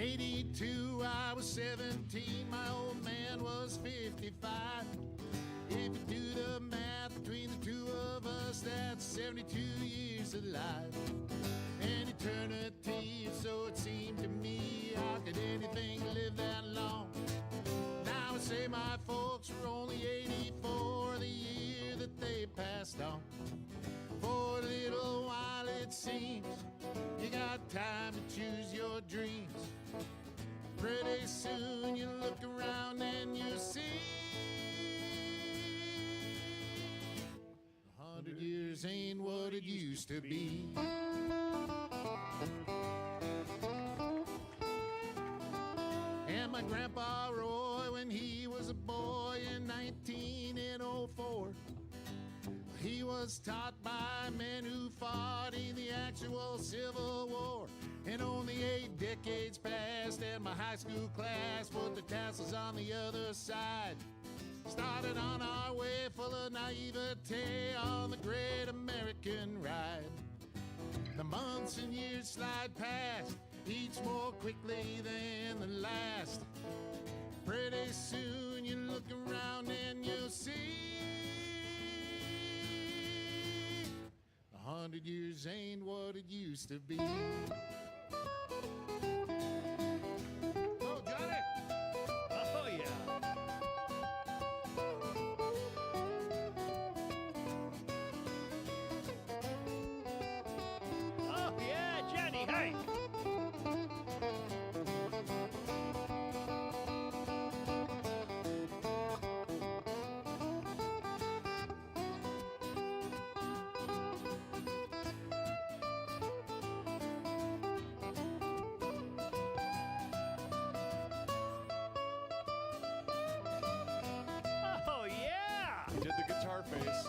'82, I was 17, my old man was 55. If you do the math between the two of us, that's 72 years alive. An eternity, so it seemed to me. How could anything live that long? Now I say my folks were only 84 the year that they passed on. For a little while it seems you got time to choose your dreams. Pretty soon you look around and you see 100 years ain't what it used to be. And my grandpa Roy, when he was a boy in 1904, he was taught by men who fought in the actual Civil War. And only 8 decades passed and my high school class put the tassels on the other side. Started on our way full of naivete on the great American ride. The months and years slide past, each more quickly than the last. Pretty soon you look around and you'll see 100 years ain't what it used to be. Oh, Johnny! Oh, yeah. Oh, yeah, Johnny, hey! Oh, yeah! He did the guitar face.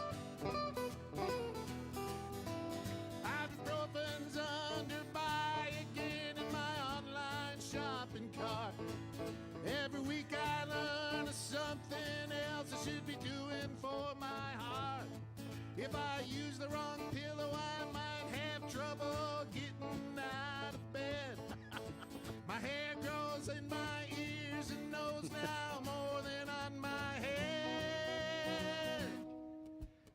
Ibuprofen's under buy again in my online shopping cart. Every week I learn of something else I should be doing for my heart. If I use the wrong pillow, I might have trouble getting out of bed. My hair grows in my ears and nose now more than on my head.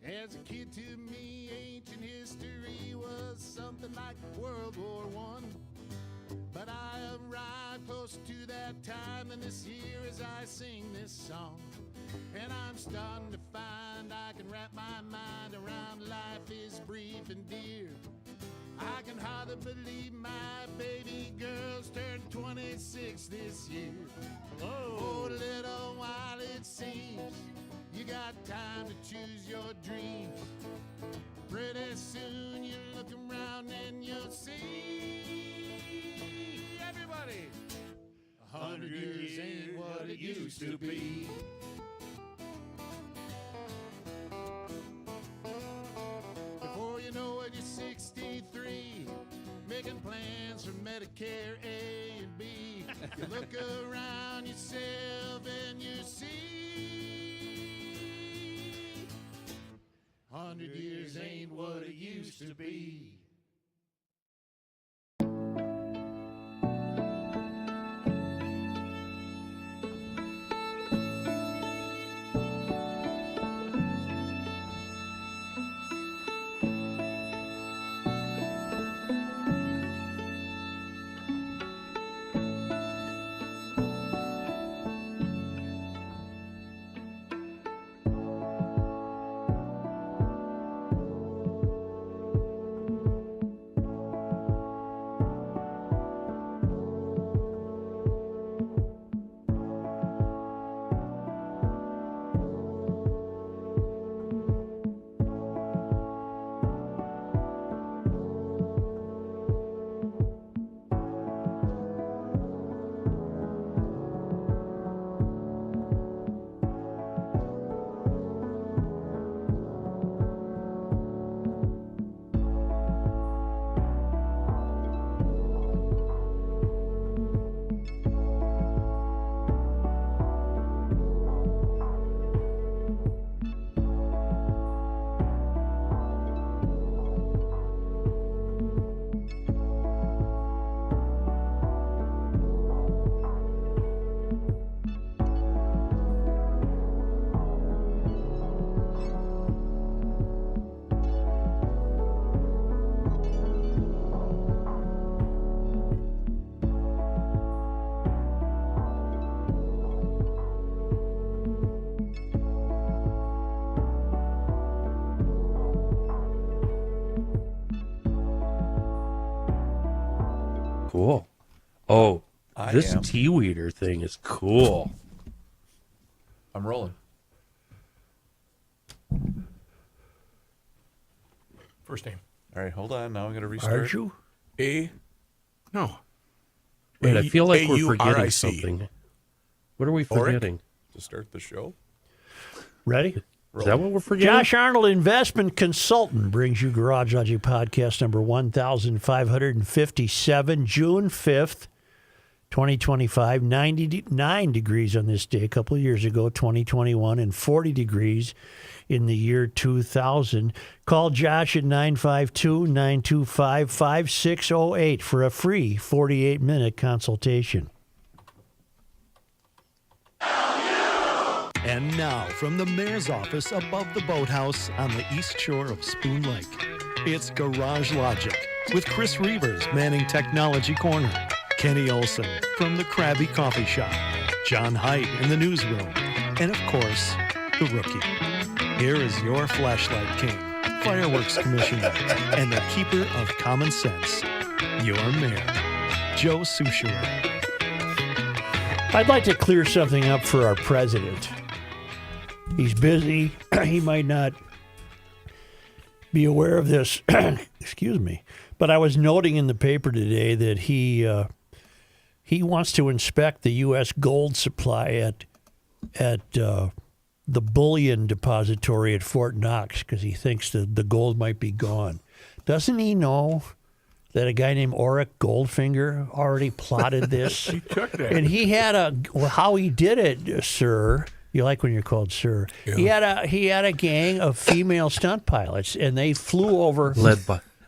As a kid, to me, ancient history was something like World War I. But I arrived close to that time than this year as I sing this song. And I'm starting to find I can wrap my mind around life is brief and dear. I can hardly believe my baby girl's turned 26 this year. Oh, a little while it seems you got time to choose your dreams. Pretty soon you look around and you'll see everybody. 100 years ain't what it used to be. Before you know it, you're 63, making plans for Medicare A and B. You look around yourself and you see 100 years ain't what it used to be. Cool. Oh, this am. tea weeder thing is cool. I'm rolling. First name. All right, hold on. Now I'm going to restart. Arju? No. Wait, I feel like we're forgetting AURIC. something. What are we forgetting? To start the show. Ready? Is that what we're forgetting? Josh Arnold, investment consultant, brings you Garage Logic podcast number 1557, June 5th, 2025. 99 degrees on this day a couple of years ago, 2021, and 40 degrees in the year 2000. Call Josh at 952-925-5608 for a free 48-minute consultation. And now, from the mayor's office above the boathouse on the east shore of Spoon Lake, it's Garage Logic with Chris Reavers manning Technology Corner, Kenny Olson from the Krabby Coffee Shop, John Haidt in the newsroom, and of course, the Rookie. Here is your flashlight king, fireworks commissioner, and the keeper of common sense, your mayor, Joe Souchere. I'd like to clear something up for our president. He's busy. He might not be aware of this. Excuse me. But I was noting in the paper today that he wants to inspect the U.S. gold supply at the bullion depository at Fort Knox because he thinks that the gold might be gone. Doesn't he know that a guy named Oric Goldfinger already plotted this? He took that. And he had how he did it, sir. You like when you're called sir. Yeah. He had a gang of female stunt pilots, and they flew over.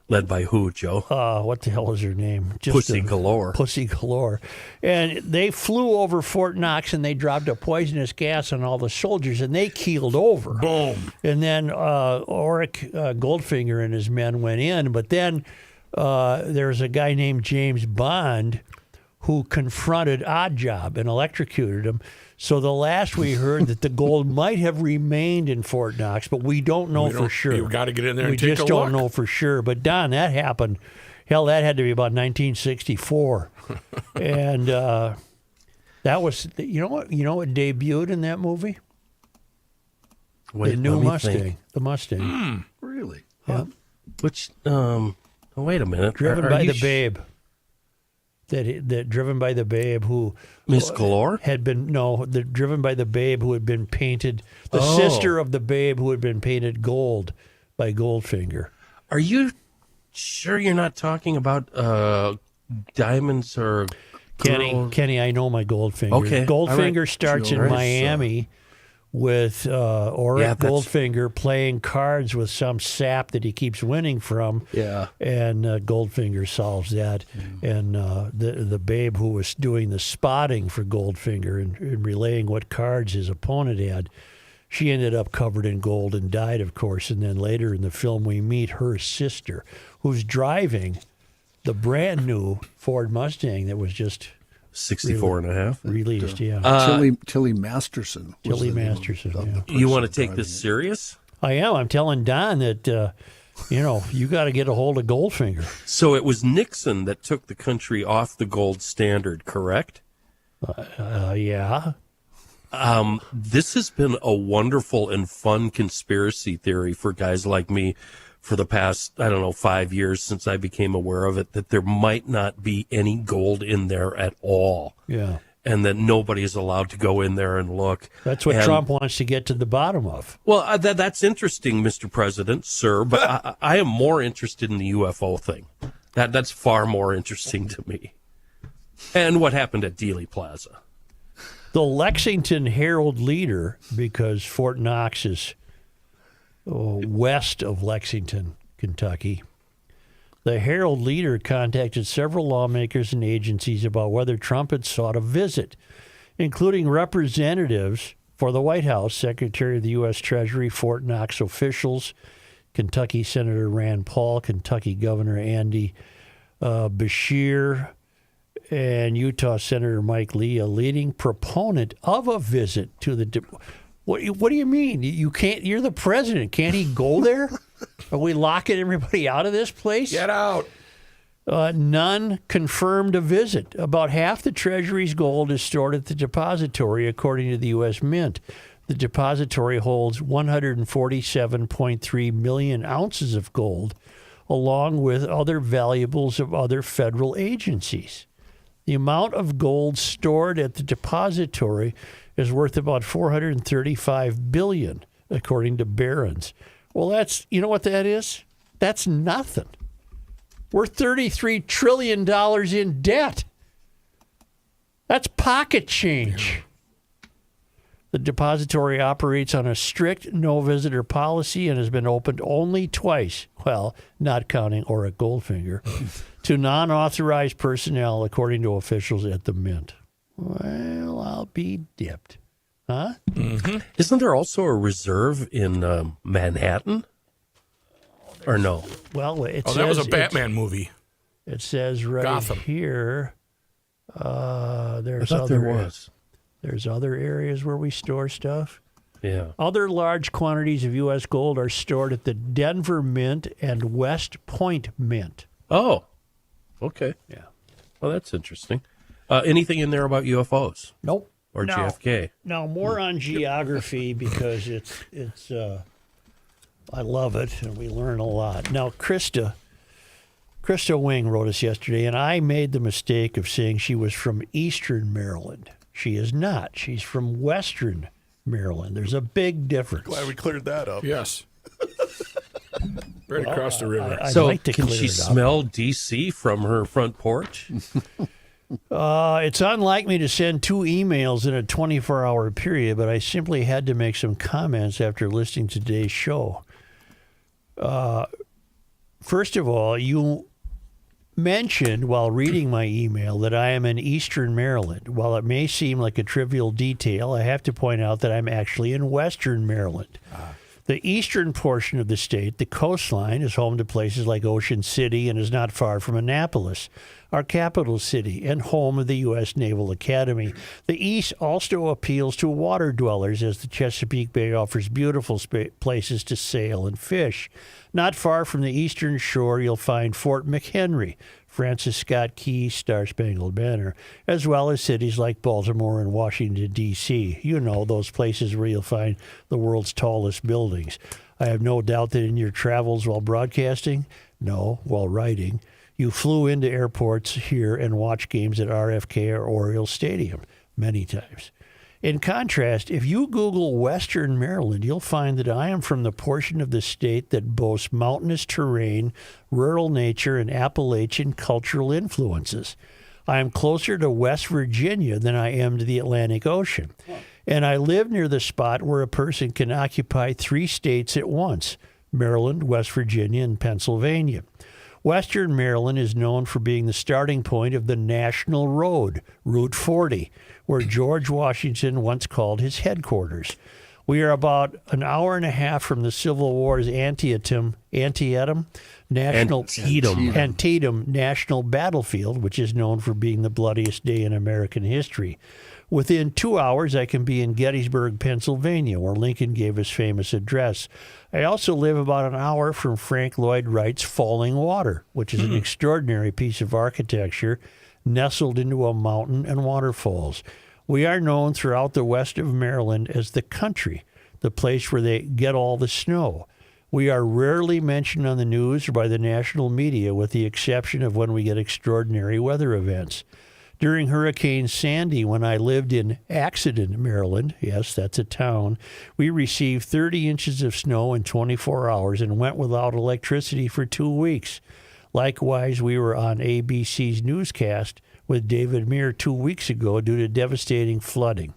Led by who, Joe? What the hell is her name? Pussy Galore. Pussy Galore. And they flew over Fort Knox, and they dropped a poisonous gas on all the soldiers, and they keeled over. Boom. And then Oric Goldfinger and his men went in, but then there's a guy named James Bond who confronted Oddjob and electrocuted him. So the last we heard that the gold might have remained in Fort Knox, but we don't know for sure. You've got to get in there We and take a just look. don't know for sure. But Don, that happened. Hell, that had to be about 1964, and that was you know what debuted in that movie? Wait, The new let me Mustang. think. The Mustang. Really? Yeah. Which, oh, wait a minute. Driven Are by you the Babe. That driven by the Babe who Miss Galore? had been driven by the Babe who had been painted, the Oh. sister of the Babe who had been painted gold by Goldfinger. Are you sure you're not talking about diamonds or girls? Kenny, I know my Goldfinger. Okay, all Goldfinger right. starts Sure. in Miami with Oric Yeah, that's- Goldfinger playing cards with some sap that he keeps winning from. Yeah. And Goldfinger solves that. And the Babe who was doing the spotting for Goldfinger and relaying what cards his opponent had, she ended up covered in gold and died, of course. And then later in the film, we meet her sister, who's driving the brand new Ford Mustang that was just 64 and a half. released. Yeah. Tilly Masterson. was Tilly the name of Masterson, the yeah. person You want to take driving this it. serious? I am. I'm telling Don that, you got to get a hold of Goldfinger. So it was Nixon that took the country off the gold standard, correct? Yeah. This has been a wonderful and fun conspiracy theory for guys like me for the past, 5 years since I became aware of it, that there might not be any gold in there at all. Yeah. And that nobody is allowed to go in there and look. That's what And- Trump wants to get to the bottom of. Well, that's interesting, Mr. President, sir, but I am more interested in the UFO thing. That's far more interesting to me. And what happened at Dealey Plaza. The Lexington Herald Leader, because Fort Knox is west of Lexington, Kentucky. The Herald Leader contacted several lawmakers and agencies about whether Trump had sought a visit, including representatives for the White House, Secretary of the U.S. Treasury, Fort Knox officials, Kentucky Senator Rand Paul, Kentucky Governor Andy Beshear, and Utah Senator Mike Lee, a leading proponent of a visit to the. What do you mean? You can't. You're the president. Can't he go there? Are we locking everybody out of this place? Get out. None confirmed a visit. About half the Treasury's gold is stored at the depository, according to the U.S. Mint. The depository holds 147.3 million ounces of gold, along with other valuables of other federal agencies. The amount of gold stored at the depository is worth about $435 billion, according to Barron's. Well, that's, you know what that is? That's nothing. We're $33 trillion in debt. That's pocket change. The depository operates on a strict no-visitor policy and has been opened only twice, well, not counting Oric Goldfinger, to non-authorized personnel, according to officials at the Mint. Well, I'll be dipped. Huh? Mm-hmm. Isn't there also a reserve in Manhattan? Or no? Well, it says... that was a Batman movie. It says right Gotham. here, there's I thought there was. There's other areas where we store stuff. Yeah. Other large quantities of U.S. gold are stored at the Denver Mint and West Point Mint. Oh, okay. Yeah. Well, that's interesting. Anything in there about UFOs Nope. or No. JFK? Now, more on geography because it's I love it and we learn a lot. Now, Krista Wing wrote us yesterday, and I made the mistake of saying she was from Eastern Maryland. She is not. She's from Western Maryland. There's a big difference. Glad we cleared that up. Yes. Right across the river. I'd So like to can clear she it up. smell DC from her front porch? It's unlike me to send 2 emails in a 24-hour period, but I simply had to make some comments after listening to today's show. First of all, you mentioned while reading my email that I am in Eastern Maryland. While it may seem like a trivial detail, I have to point out that I'm actually in Western Maryland. The eastern portion of the state, the coastline, is home to places like Ocean City and is not far from Annapolis, our capital city and home of the U.S. Naval Academy. The east also appeals to water dwellers, as the Chesapeake Bay offers beautiful places to sail and fish. Not far from the eastern shore, you'll find Fort McHenry, Francis Scott Key's Star-Spangled Banner, as well as cities like Baltimore and Washington, D.C. You know, those places where you'll find the world's tallest buildings. I have no doubt that in your travels while broadcasting, while writing, you flew into airports here and watched games at RFK or Oriole Stadium many times. In contrast, if you Google Western Maryland, you'll find that I am from the portion of the state that boasts mountainous terrain, rural nature, and Appalachian cultural influences. I am closer to West Virginia than I am to the Atlantic Ocean. And I live near the spot where a person can occupy 3 states at once: Maryland, West Virginia, and Pennsylvania. Western Maryland is known for being the starting point of the National Road, Route 40, where George Washington once called his headquarters. We are about an hour and a half from the Civil War's Antietam National Battlefield, which is known for being the bloodiest day in American history. Within 2 hours, I can be in Gettysburg, Pennsylvania, where Lincoln gave his famous address. I also live about an hour from Frank Lloyd Wright's Falling Water, which is an extraordinary piece of architecture nestled into a mountain and waterfalls. We are known throughout the west of Maryland as the country, the place where they get all the snow. We are rarely mentioned on the news or by the national media, with the exception of when we get extraordinary weather events. During Hurricane Sandy, when I lived in Accident, Maryland, yes, that's a town, we received 30 inches of snow in 24 hours and went without electricity for 2 weeks. Likewise, we were on ABC's newscast with David Muir 2 weeks ago due to devastating flooding.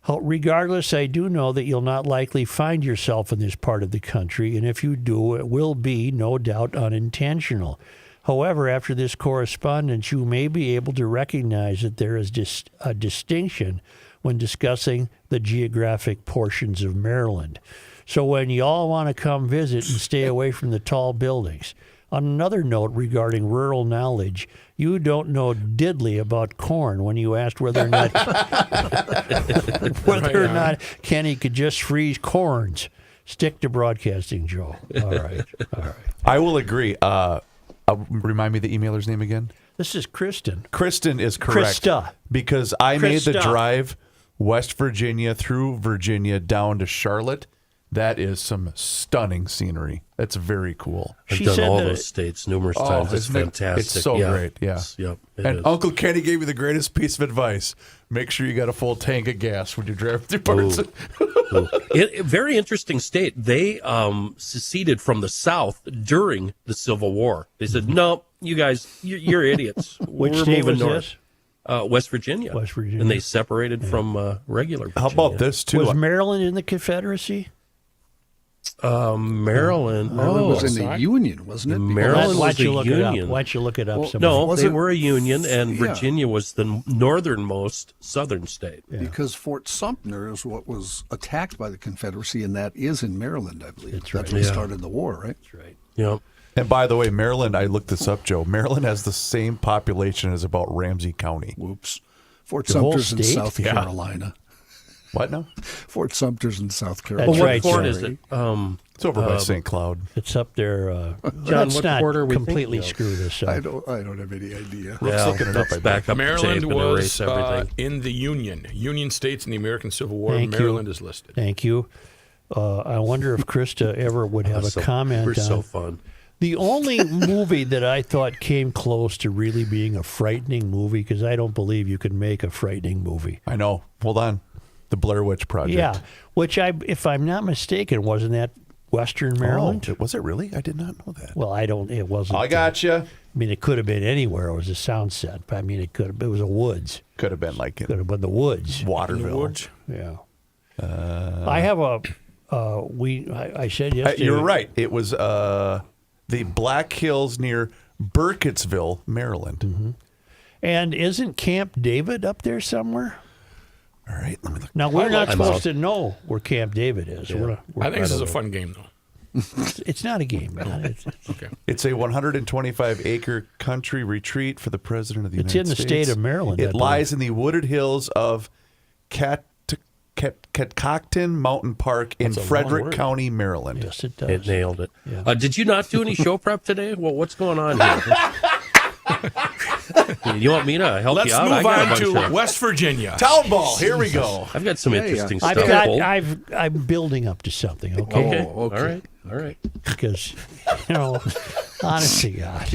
Regardless, I do know that you'll not likely find yourself in this part of the country, and if you do, it will be, no doubt, unintentional. However, after this correspondence, you may be able to recognize that there is a distinction when discussing the geographic portions of Maryland. So when y'all want to come visit and stay away from the tall buildings. On another note regarding rural knowledge, you don't know diddly about corn when you asked whether or not Kenny could just freeze corns. Stick to broadcasting, Joe. All right. I will agree. Remind me the emailer's name again. This is Kristen. Kristen is correct. Krista. Because I made the Krista. drive West Virginia through Virginia down to Charlotte. That is some stunning scenery. That's very cool. I've She done said all that those states numerous times. It's isn't it- fantastic. It's so great. Yeah. Yep. it And is. Uncle Kenny gave me the greatest piece of advice. Make sure you got a full tank of gas when you drive through parts. Very interesting state. They seceded from the South during the Civil War. They said, "No, you guys, you're idiots. Which We're state moving was north." this? West Virginia. West Virginia. And they separated from regular Virginia. How about this, too? Was Maryland in the Confederacy? Maryland. Maryland was Oh, in the Union, wasn't it? Maryland Why was don't you a look it up? union. Why don't you look it up? Well, somebody? No, Was they it- were a union, and Yeah. Virginia was the northernmost southern state. Because Fort Sumter is what was attacked by the Confederacy, and that is in Maryland, I believe. That's right. That's what Yeah. started the war, right? That's right. Yeah. And by the way, Maryland, I looked this up, Joe. Maryland has the same population as about Ramsey County. Whoops. Fort The whole Sumter's in state? South Yeah. Carolina. What now? Fort Sumter's in South That's Carolina. Well, what right, port John. is it? It's over by St. Cloud. It's up there. John, let's what not port are we completely thinking of? screw this up. I don't have any idea. Yeah, looking it up, let's I back up the Maryland tape and was erase everything. in the Union States in the American Civil War. Thank you. Maryland is listed. Thank you. I wonder if Krista ever would have a comment We're on so fun. the only movie that I thought came close to really being a frightening movie, because I don't believe you can make a frightening movie. I know. Hold on. The Blair Witch Project. Yeah, which if I'm not mistaken, wasn't that Western Maryland? Oh, was it really? I did not know that. Well, it wasn't. I got you. I mean, it could have been anywhere. It was a sound set. But I mean, it was a woods. Could have been like Could in have been the woods. Waterville. Yeah. I have a. I said yesterday. You're right. It was the Black Hills near Burkittsville, Maryland. Mm-hmm. And isn't Camp David up there somewhere? All right, let me look. Now we're not I'm supposed out. to know where Camp David is. Yeah. I think this is a fun game, though. It's not a game. Okay. It's a 125-acre country retreat for the President of the It's United in the States. state of Maryland, I It lies in the wooded hills of Catoctin Mountain Park in That's a long Frederick word. County, Maryland. Yes, it does. It nailed it. Yeah. Did you not do any show prep today? Well, what's going on here? You want me to help Let's you out? I move got a on bunch to of- West Virginia. Town ball. Here we go. I've got some interesting I've stuff. got. I'm building up to something. Okay. Okay. okay. All right. Because honest to God,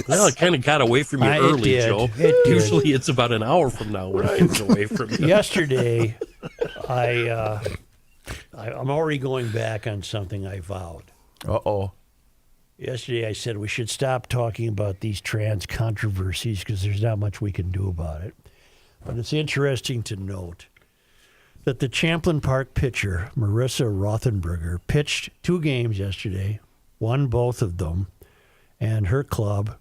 Well, it kind of got away from you It early, did. Joe. It did. Usually it's about an hour from now when it gets away from you. yesterday, I'm already going back on something I vowed. Uh-oh. Yesterday, I said we should stop talking about these trans controversies because there's not much we can do about it. But it's interesting to note that the Champlain Park pitcher, Marissa Rothenberger, pitched 2 games yesterday, won both of them, and her club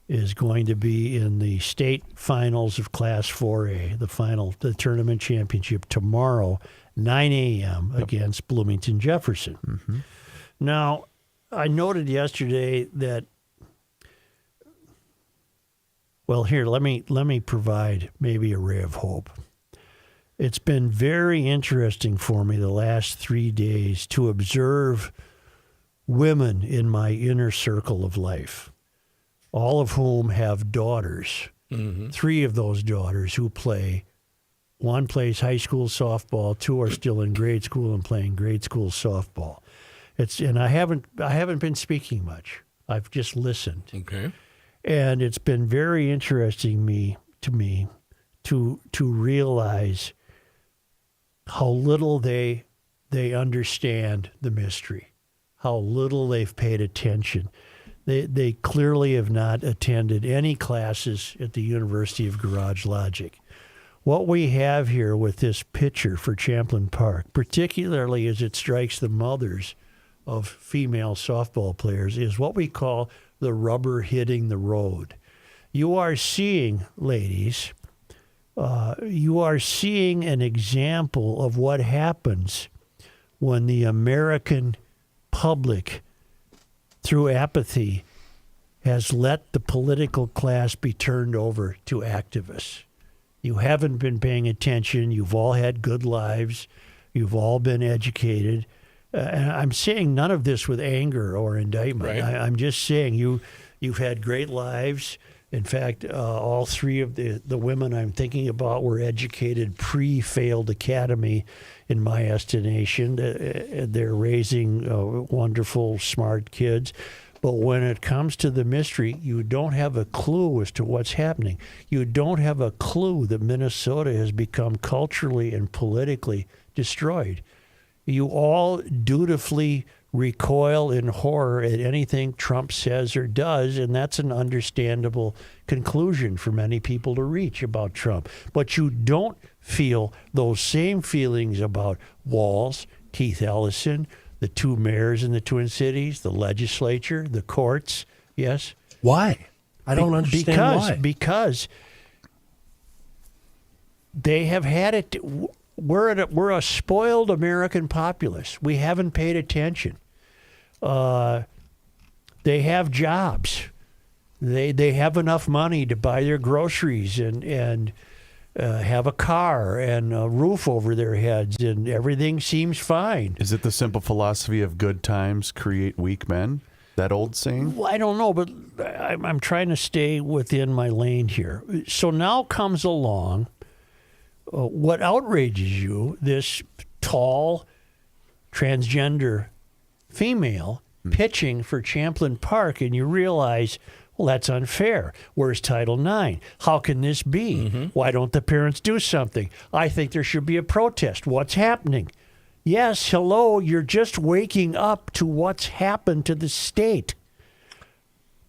is going to be in the state finals of Class 4A, the tournament championship tomorrow, 9 a.m. against Bloomington Jefferson. Mm-hmm. Now, I noted yesterday that. Well, here let me provide maybe a ray of hope. It's been very interesting for me the last 3 days to observe women in my inner circle of life, all of whom have daughters. 3 of those daughters who play. One plays high school softball. 2 are still in grade school and playing grade school softball. And I haven't been speaking much. I've just listened. Okay. And it's been very interesting to me to realize how little they understand the mystery, how little they've paid attention. They clearly have not attended any classes at the University of Garage Logic. What we have here with this picture for Champlain Park, particularly as it strikes the mothers of female softball players, is what we call the rubber hitting the road. You are seeing, ladies, you are seeing an example of what happens when the American public, through apathy, has let the political class be turned over to activists. You haven't been paying attention. You've all had good lives. You've all been educated. And I'm saying none of this with anger or indictment. Right. I'm just saying You've had great lives. In fact, all three of the women I'm thinking about were educated pre-failed academy, in my estimation. They're raising wonderful, smart kids. But when it comes to the mystery, you don't have a clue as to what's happening. You don't have a clue that Minnesota has become culturally and politically destroyed. You all dutifully recoil in horror at anything Trump says or does, and that's an understandable conclusion for many people to reach about Trump. But you don't feel those same feelings about Walz, Keith Ellison, the two mayors in the Twin Cities, the legislature, the courts. Yes? Why? I don't understand why. Because they have had it. We're a spoiled American populace. We haven't paid attention. They have jobs. They have enough money to buy their groceries and have a car and a roof over their heads, and everything seems fine. Is it the simple philosophy of good times create weak men? That old saying? Well, I don't know, but I'm trying to stay within my lane here. So now comes along what outrages you, this tall transgender female pitching for Champlain Park, and you realize, well, that's unfair. Where's Title IX? How can this be? Why don't the parents do something? I think there should be a protest. What's happening? Yes, hello, you're just waking up to what's happened to the state.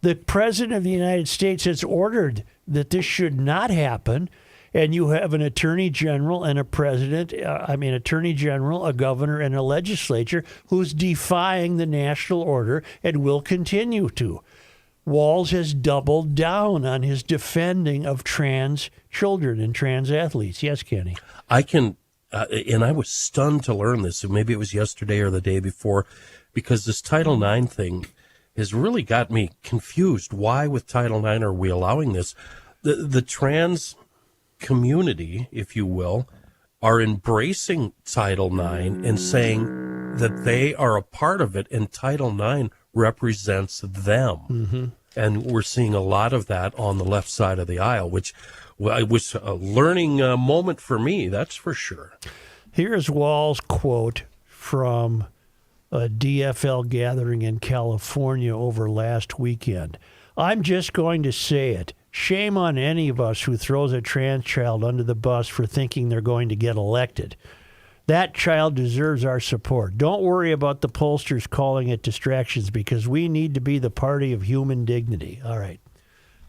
The President of the United States has ordered that this should not happen, and you have an attorney general and a president, attorney general, a governor, and a legislature who's defying the national order and will continue to. Walz has doubled down on his defending of trans children and trans athletes. Yes, Kenny? I can, and I was stunned to learn this, and maybe it was yesterday or the day before, because this Title IX thing has really got me confused. Why with Title IX are we allowing this? The trans community, if you will, are embracing Title IX and saying that they are a part of it, and Title IX represents them. And we're seeing a lot of that on the left side of the aisle, which was a learning moment for me, that's for sure. Here's Walz's quote from a DFL gathering in California over last weekend. I'm just going to say it. Shame on any of us who throws a trans child under the bus for thinking they're going to get elected. That child deserves our support. Don't worry about the pollsters calling it distractions, because we need to be the party of human dignity. All right.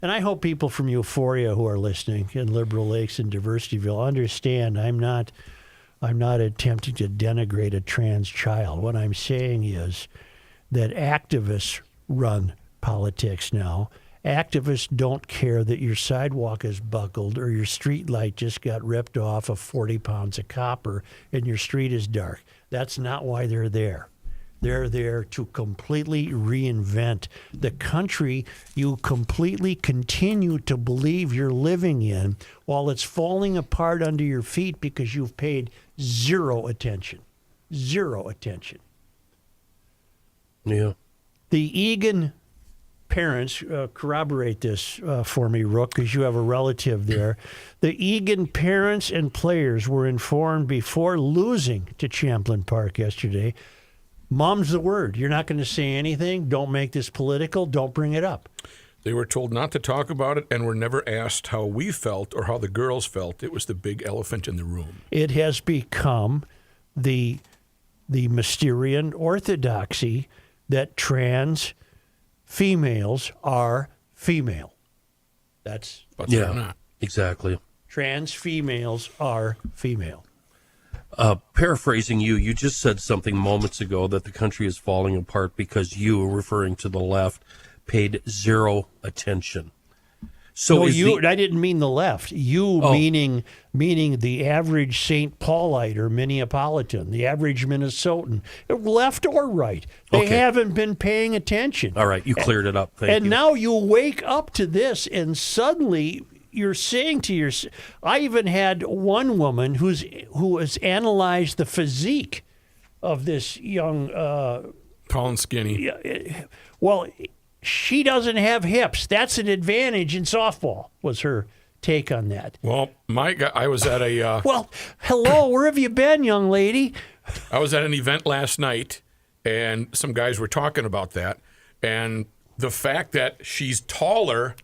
And I hope people from Euphoria who are listening in Liberal Lakes and Diversityville understand I'm not attempting to denigrate a trans child. What I'm saying is that activists run politics now. Activists don't care that your sidewalk is buckled or your street light just got ripped off of 40 pounds of copper and your street is dark. That's not why they're there. They're there to completely reinvent the country you completely continue to believe you're living in while it's falling apart under your feet because you've paid zero attention. Zero attention. Yeah. The Egan parents, corroborate this for me, Rook, because you have a relative there. The Egan parents and players were informed before losing to Champlain Park yesterday. Mom's the word. You're not going to say anything. Don't make this political. Don't bring it up. They were told not to talk about it and were never asked how we felt or how the girls felt. It was the big elephant in the room. It has become the Mysterian orthodoxy that trans females are female. But they're not. Exactly. Trans females are female. Paraphrasing you just said something moments ago that the country is falling apart because you, referring to the left, paid zero attention. So no, I didn't mean the left. Meaning the average St. Paulite or Minneapolitan, the average Minnesotan, left or right. They haven't been paying attention. All right, you cleared it up. Thank you. And now you wake up to this, and suddenly you're saying to yourself, I even had one woman who has analyzed the physique of this young... tall and skinny. Well, she doesn't have hips. That's an advantage in softball, was her take on that. Well, I was at a Well, hello, where have you been, young lady? I was at an event last night, and some guys were talking about that, and the fact that she's taller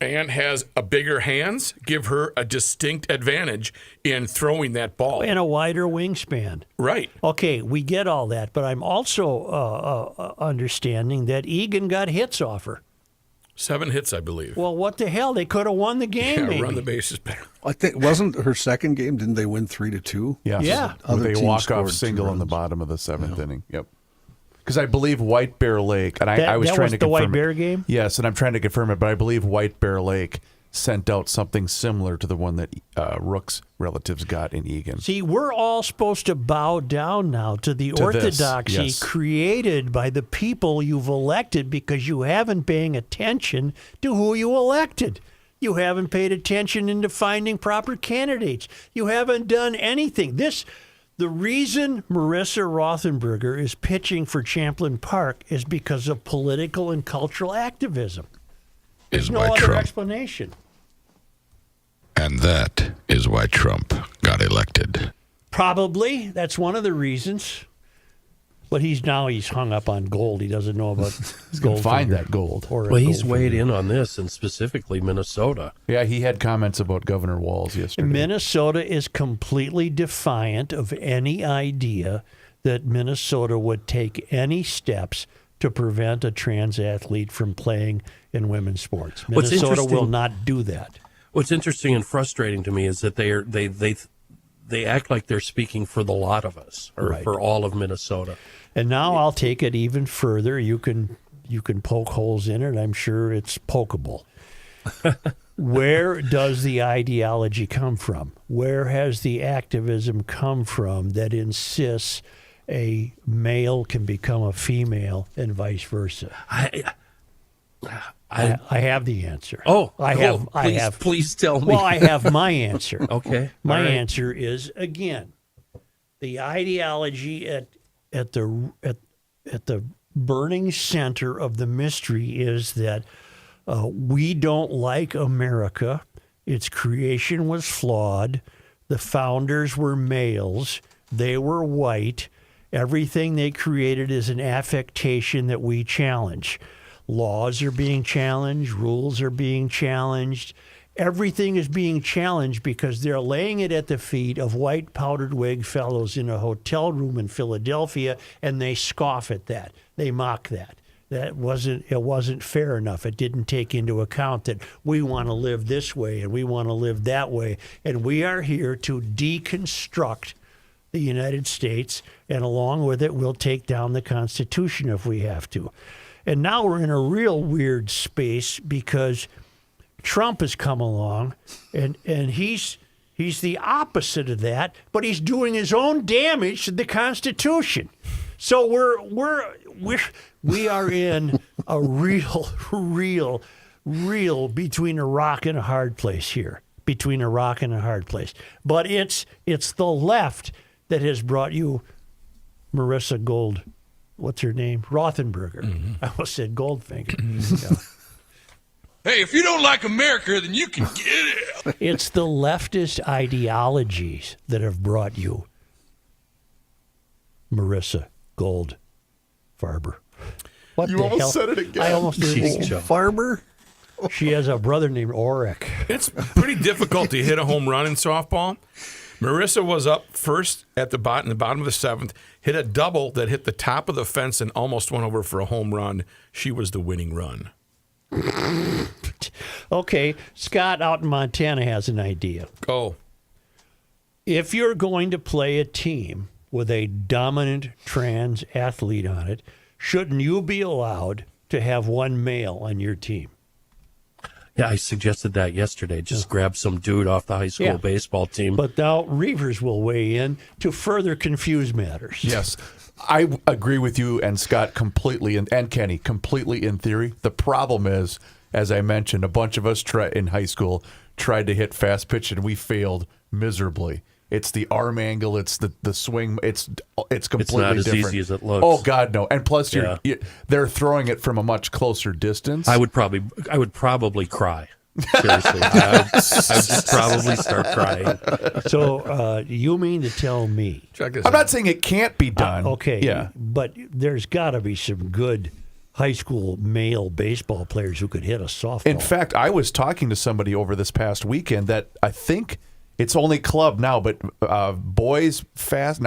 and has a bigger hands give her a distinct advantage in throwing that ball. And a wider wingspan. Right. Okay, we get all that, but I'm also understanding that Egan got hits off her. 7 hits, I believe. Well, what the hell? They could have won the game, maybe. Run the bases better. I think wasn't her second game? Didn't they win 3-2? Yeah. Yeah. Other With a team walk-off scored single 2 in the runs. bottom of the 7th inning. Yep. Because I believe White Bear Lake, and I was That trying was to the confirm White Bear it. game? Yes, and I'm trying to confirm it, but I believe White Bear Lake sent out something similar to the one that Rook's relatives got in Egan. See, we're all supposed to bow down now to the To this, orthodoxy yes. created by the people you've elected because you haven't paying attention to who you elected. You haven't paid attention into finding proper candidates. You haven't done anything. The reason Marissa Rothenberger is pitching for Champlain Park is because of political and cultural activism. There's no other explanation. And that is why Trump got elected. Probably. That's one of the reasons. But he's hung up on gold. He doesn't know about gold. Find that gold. Well, he's weighed in on this, and specifically Minnesota. Yeah, he had comments about Governor Walz yesterday. Minnesota is completely defiant of any idea that Minnesota would take any steps to prevent a trans athlete from playing in women's sports. What's Minnesota will interesting- not do that. What's interesting and frustrating to me is that they act like they're speaking for the lot of us, or Right. for all of Minnesota. And now I'll take it even further. You can poke holes in it. I'm sure it's pokeable. Where does the ideology come from? Where has the activism come from that insists a male can become a female and vice versa? I have the answer. Oh, I cool. have. Please tell me. Well, I have my answer. Okay. My All right. answer is, again, the ideology at the burning center of the mystery is that we don't like America. Its creation was flawed. The founders were males. They were white. Everything they created is an affectation that we challenge. Laws are being challenged. Rules are being challenged. Everything is being challenged because they're laying it at the feet of white powdered wig fellows in a hotel room in Philadelphia, and they scoff at that. They mock that. It wasn't fair enough. It didn't take into account that we want to live this way and we want to live that way. And we are here to deconstruct the United States, and along with it, we'll take down the Constitution if we have to. And now we're in a real weird space because Trump has come along, and he's the opposite of that, but he's doing his own damage to the Constitution. So we are in a real between a rock and a hard place here. Between a rock and a hard place. But it's the left that has brought you Marissa Gold. What's her name? Rothenberger. Mm-hmm. I almost said Goldfinger. Yeah. Hey, if you don't like America, then you can get it. It's the leftist ideologies that have brought you Marissa Goldfarber. What You the almost hell? said it again. I almost did it She's again. joke. Farber? She has a brother named Oric. It's pretty difficult to hit a home run in softball. Marissa was up first at the bottom of the 7th, hit a double that hit the top of the fence and almost went over for a home run. She was the winning run. Okay, Scott out in Montana has an idea. Oh, If you're going to play a team with a dominant trans athlete on it, shouldn't you be allowed to have one male on your team? Yeah, I suggested that yesterday. Just grab some dude off the high school Yeah. baseball team. But now Reavers will weigh in to further confuse matters. Yes. I agree with you and Scott completely, and Kenny completely in theory. The problem is, as I mentioned, a bunch of us in high school tried to hit fast pitch and we failed miserably. It's the arm angle. It's the swing. It's completely It's not as different. easy as it looks. Oh God, no! And plus, Yeah. they're throwing it from a much closer distance. I would probably cry. Seriously, I would just probably start crying. So you mean to tell me? Check this I'm out. not saying it can't be done. Okay. Yeah. But there's got to be some good high school male baseball players who could hit a softball. In fact, I was talking to somebody over this past weekend that I think it's only club now, but boys fast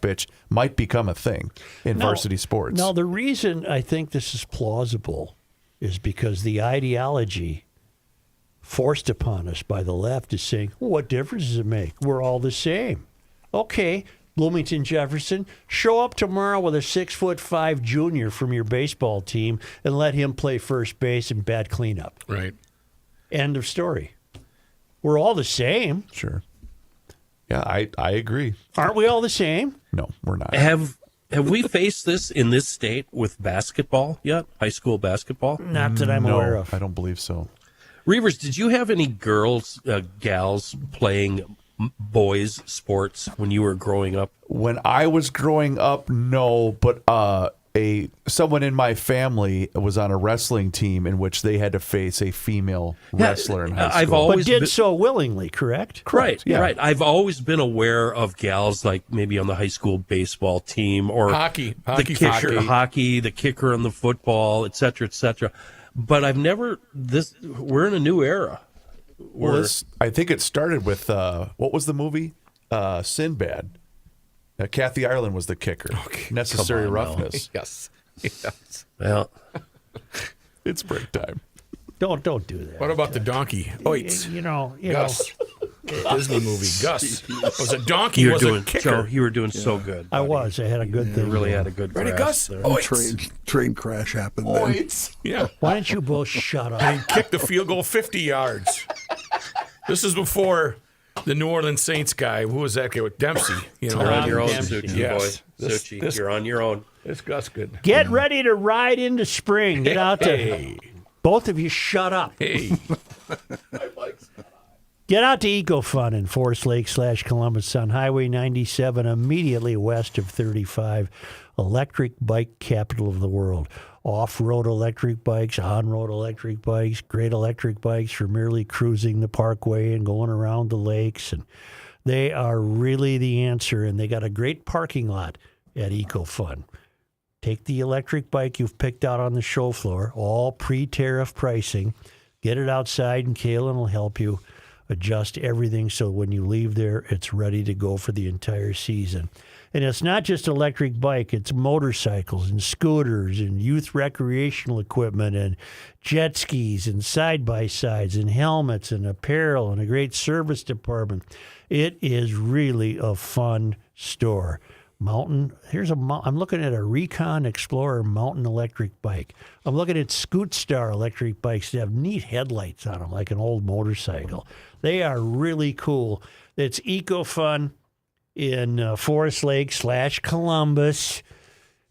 pitch might become a thing in varsity sports. Now, the reason I think this is plausible is because the ideology forced upon us by the left is saying, well, what difference does it make? We're all the same. Okay, Bloomington Jefferson, show up tomorrow with a 6'5" junior from your baseball team and let him play first base and bat cleanup. Right. End of story. We're all the same. Sure. Yeah, I agree. Aren't we all the same? No, we're not. Have we faced this in this state with basketball yet? High school basketball? Not that I'm aware of. I don't believe so. Reavers, did you have any gals playing boys sports when you were growing up? When I was growing up, no, but someone in my family was on a wrestling team in which they had to face a female wrestler in high school. I've always But did been- so willingly, correct? Right, yeah. right. I've always been aware of gals like maybe on the high school baseball team or Hockey the kicker, for hockey, the kicker on the football, et cetera, et cetera. But I've never. We're in a new era. Well, I think it started with what was the movie? Sinbad. Kathy Ireland was the kicker. Necessary Come on, Roughness. Yes. Well, It's break time. Don't do that. What about the donkey? Oits. You know. Gus. Disney movie. Gus was a donkey. you were Was doing a kicker. Joe. You were doing so good. I was. I had a good thing. You really going. had a good Ready, grasp Gus? there. Oits. Train crash happened then. Yeah. Why don't you both shut up? He kicked the field goal 50 yards. This is before the New Orleans Saints guy. Who was that guy with Dempsey? You know, You're on your own, Dempsey. Suchi Yes. boy. Suchi, you're on your own. This Gus good. Get ready to ride into spring. Get out there. Hey. Both of you shut up. Hey. Get out to Ecofun in Forest Lake / Columbus on Highway 97, immediately west of 35. Electric bike capital of the world. Off-road electric bikes, on-road electric bikes, great electric bikes for merely cruising the parkway and going around the lakes. And they are really the answer, and they got a great parking lot at Ecofun. Take the electric bike you've picked out on the show floor, all pre-tariff pricing. Get it outside, and Kaylin will help you adjust everything so when you leave there, it's ready to go for the entire season. And it's not just electric bike, it's motorcycles and scooters and youth recreational equipment and jet skis and side-by-sides and helmets and apparel and a great service department. It is really a fun store. I'm looking at a Recon Explorer mountain electric bike. I'm looking at Scoot Star electric bikes that have neat headlights on them, like an old motorcycle. They are really cool. It's Ecofun in Forest Lake / Columbus.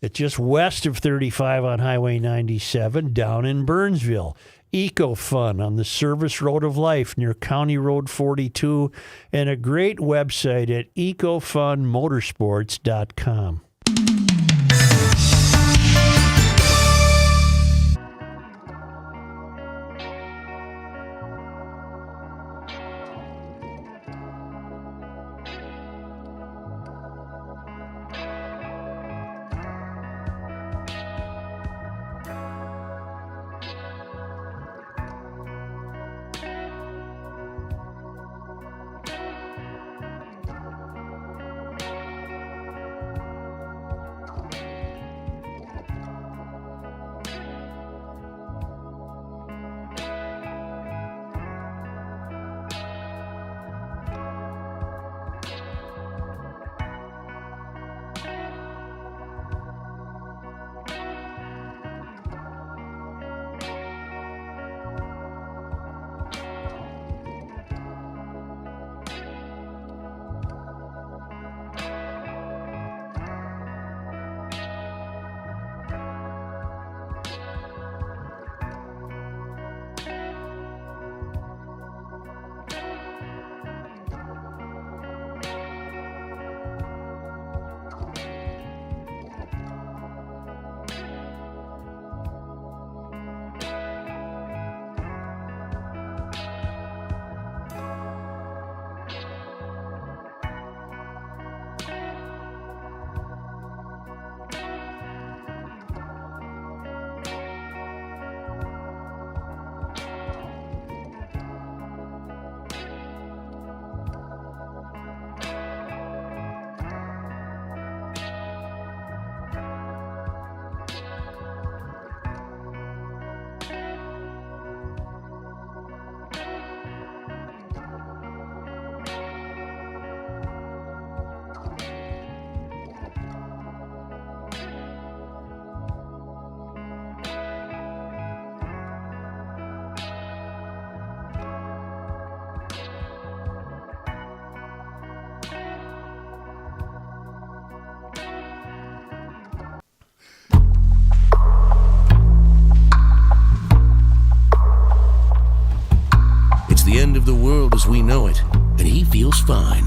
It's just west of 35 on Highway 97, down in Burnsville. Ecofun on the Service Road of Life near County Road 42, and a great website at ecofunmotorsports.com. the world as we know it, and he feels fine.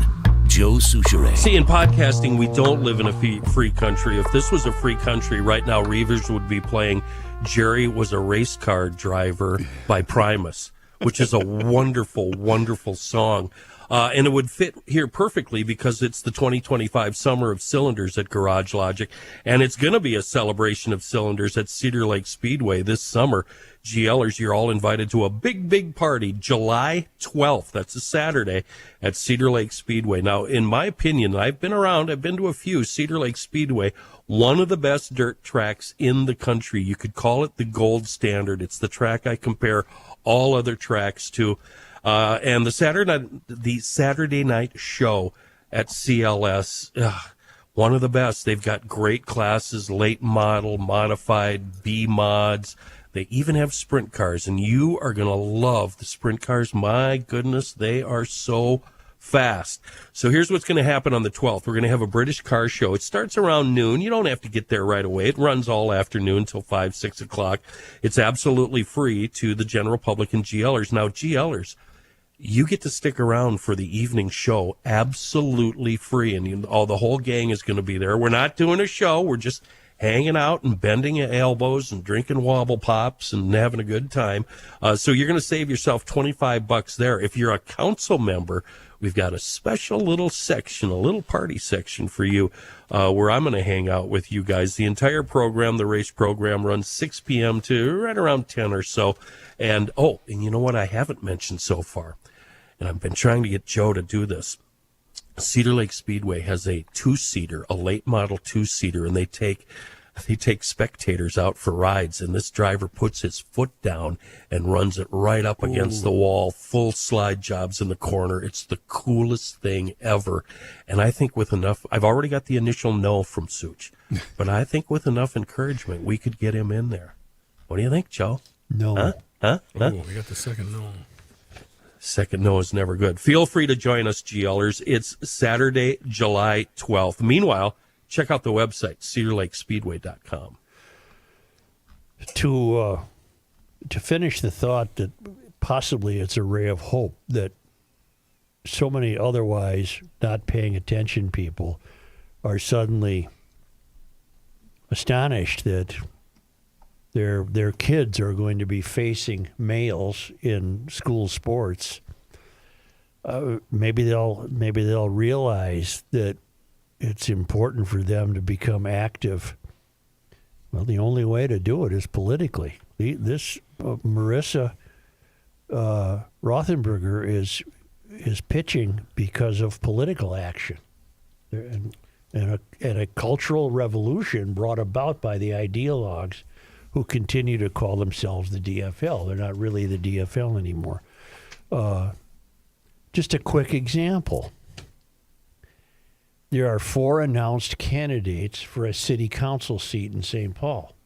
Joe Souchere. See, in podcasting, we don't live in a free country. If this was a free country, right now, Reavers would be playing Jerry Was a Race Car Driver by Primus, which is a wonderful, wonderful song. And it would fit here perfectly because it's the 2025 Summer of Cylinders at Garage Logic, and it's going to be a celebration of cylinders at Cedar Lake Speedway this summer. GLers, you're all invited to a big, big party, July 12th. That's a Saturday at Cedar Lake Speedway. Now, in my opinion, I've been around, I've been to a few, Cedar Lake Speedway, one of the best dirt tracks in the country. You could call it the gold standard. It's the track I compare all other tracks to. And the Saturday night show at CLS, one of the best. They've got great classes, late model, modified, B mods. They even have sprint cars, and you are going to love the sprint cars. My goodness, they are so fast. So here's what's going to happen on the 12th. We're going to have a British car show. It starts around noon. You don't have to get there right away. It runs all afternoon till 5, 6 o'clock. It's absolutely free to the general public and GLers. Now, GLers, you get to stick around for the evening show absolutely free, and the whole gang is going to be there. We're not doing a show. We're just hanging out and bending elbows and drinking wobble pops and having a good time. So you're going to save yourself $25 there. If you're a council member, we've got a special little section, a little party section for you, where I'm going to hang out with you guys. The entire program, the race program, runs 6 p.m. to right around 10 or so. And you know what I haven't mentioned so far? And I've been trying to get Joe to do this. Cedar Lake Speedway has a two-seater, a late model two-seater, and they take spectators out for rides, and this driver puts his foot down and runs it right up against the wall, full slide jobs in the corner. It's the coolest thing ever. And I think with enough, I've already got the initial no from Such, but I think with enough encouragement, we could get him in there. What do you think, Joe? No. Oh, we got the second no. Second no is never good. Feel free to join us, GLers. It's Saturday, July 12th. Meanwhile, check out the website, cedarlakespeedway.com. To finish the thought that possibly it's a ray of hope that so many otherwise not paying attention people are suddenly astonished that their kids are going to be facing males in school sports. Maybe they'll realize that it's important for them to become active. Well, the only way to do it is politically. This Marissa Rothenberger is pitching because of political action and a cultural revolution brought about by the ideologues who continue to call themselves the DFL. They're not really the DFL anymore. Just a quick example. There are 4 announced candidates for a city council seat in St. Paul,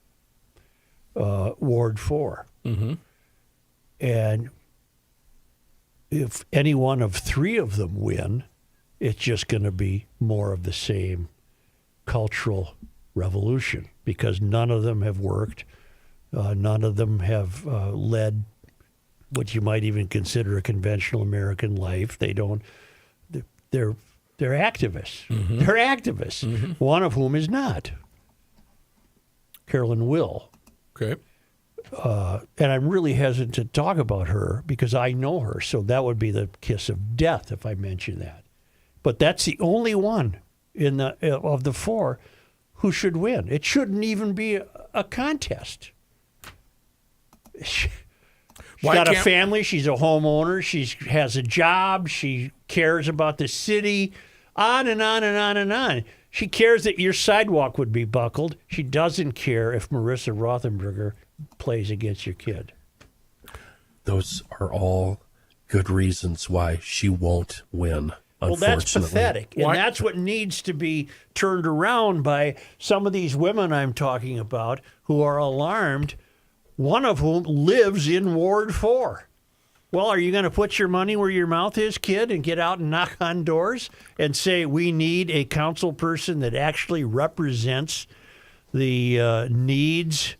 Ward 4. Mm-hmm. And if any one of 3 of them win, it's just going to be more of the same cultural revolution because none of them have worked. None of them have led what you might even consider a conventional American life. They're activists. Mm-hmm. They're activists. Mm-hmm. One of whom is not. Carolyn Will. Okay. And I'm really hesitant to talk about her because I know her. So that would be the kiss of death if I mention that. But that's the only one of the 4 who should win. It shouldn't even be a contest. She's got a family. She's a homeowner. She has a job. She cares about the city. On and on and on and on. She cares that your sidewalk would be buckled. She doesn't care if Marissa Rothenberger plays against your kid. Those are all good reasons why she won't win. Well, that's pathetic. And that's what needs to be turned around by some of these women I'm talking about who are alarmed, one of whom lives in Ward 4. Well, are you going to put your money where your mouth is, kid, and get out and knock on doors and say we need a council person that actually represents the needs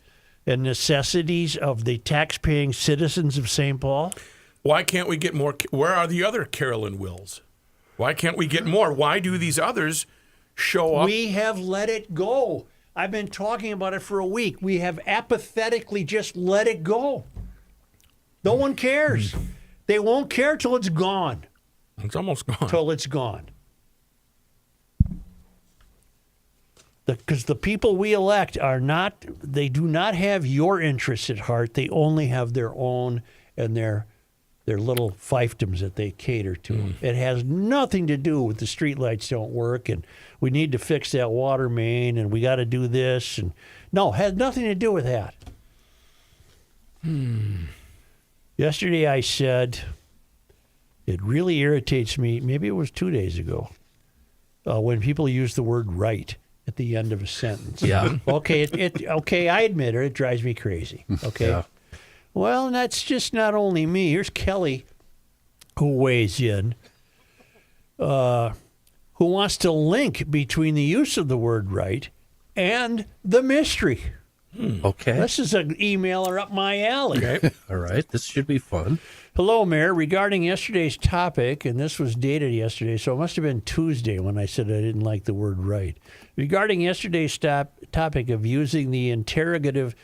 and necessities of the tax-paying citizens of St. Paul? Why can't we get more? Where are the other Carolyn Wills? Why can't we get more? Why do these others show up? We have let it go. I've been talking about it for a week. We have apathetically just let it go. No one cares. They won't care till it's gone. It's almost gone. Till it's gone. Because the people we elect they do not have your interests at heart. They only have their own and their little fiefdoms that they cater to. It has nothing to do with the streetlights don't work and we need to fix that water main and we got to do this. And no, it has nothing to do with that. Yesterday I said, it really irritates me, maybe it was 2 days ago, when people use the word right at the end of a sentence. Yeah. Okay, I admit it drives me crazy. Okay. Yeah. Well, and that's just not only me. Here's Kelly, who weighs in, who wants to link between the use of the word right and the mystery. Okay. This is an emailer up my alley. Okay. All right. This should be fun. Hello, Mayor. Regarding yesterday's topic, and this was dated yesterday, so it must have been Tuesday when I said I didn't like the word right. Regarding yesterday's topic of using the interrogative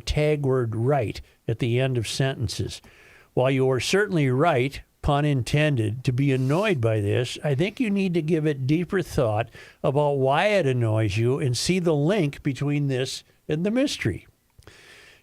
tag word right at the end of sentences. While you are certainly right, pun intended, to be annoyed by this, I think you need to give it deeper thought about why it annoys you and see the link between this and the mystery.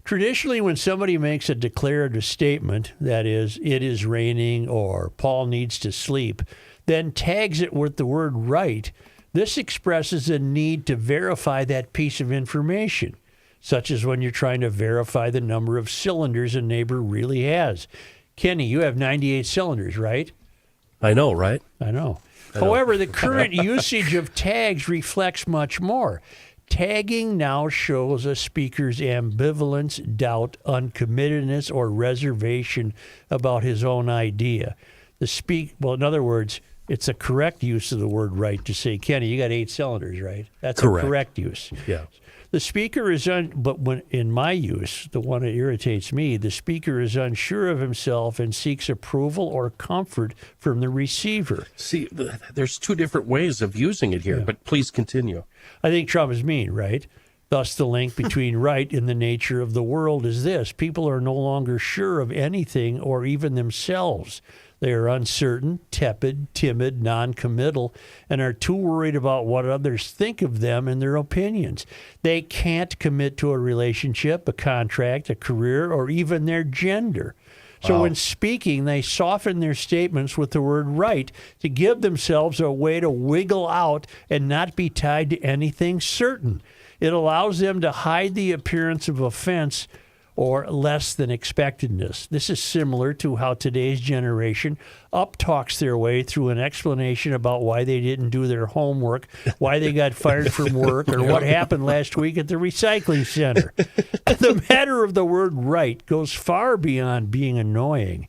Traditionally, when somebody makes a declarative statement, that is, it is raining or Paul needs to sleep, then tags it with the word right, this expresses a need to verify that piece of information, such as when you're trying to verify the number of cylinders a neighbor really has. Kenny, you have 98 cylinders, right? I know, right? I know. However, the current usage of tags reflects much more. Tagging now shows a speaker's ambivalence, doubt, uncommittedness, or reservation about his own idea. In other words, it's a correct use of the word right to say, Kenny, you got 8 cylinders, right? That's Correct. a correct use. Yeah. The speaker is but when in my use, the one that irritates me, the speaker is unsure of himself and seeks approval or comfort from the receiver. See, there's 2 different ways of using it here, but please continue. I think Trump is mean, right? Thus, the link between right and the nature of the world is this. People are no longer sure of anything or even themselves. They are uncertain, tepid, timid, non-committal, and are too worried about what others think of them and their opinions. They can't commit to a relationship, a contract, a career, or even their gender. So when speaking, they soften their statements with the word right to give themselves a way to wiggle out and not be tied to anything certain. It allows them to hide the appearance of offense or less than expectedness. This is similar to how today's generation uptalks their way through an explanation about why they didn't do their homework, why they got fired from work, or what happened last week at the recycling center. The matter of the word right goes far beyond being annoying.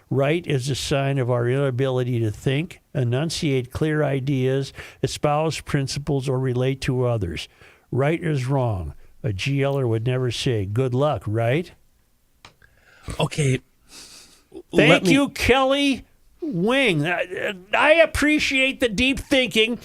Right is a sign of our inability to think, enunciate clear ideas, espouse principles, or relate to others. Right is wrong. A GLer would never say, good luck, right? Okay. Thank you, Kelly Wing. I appreciate the deep thinking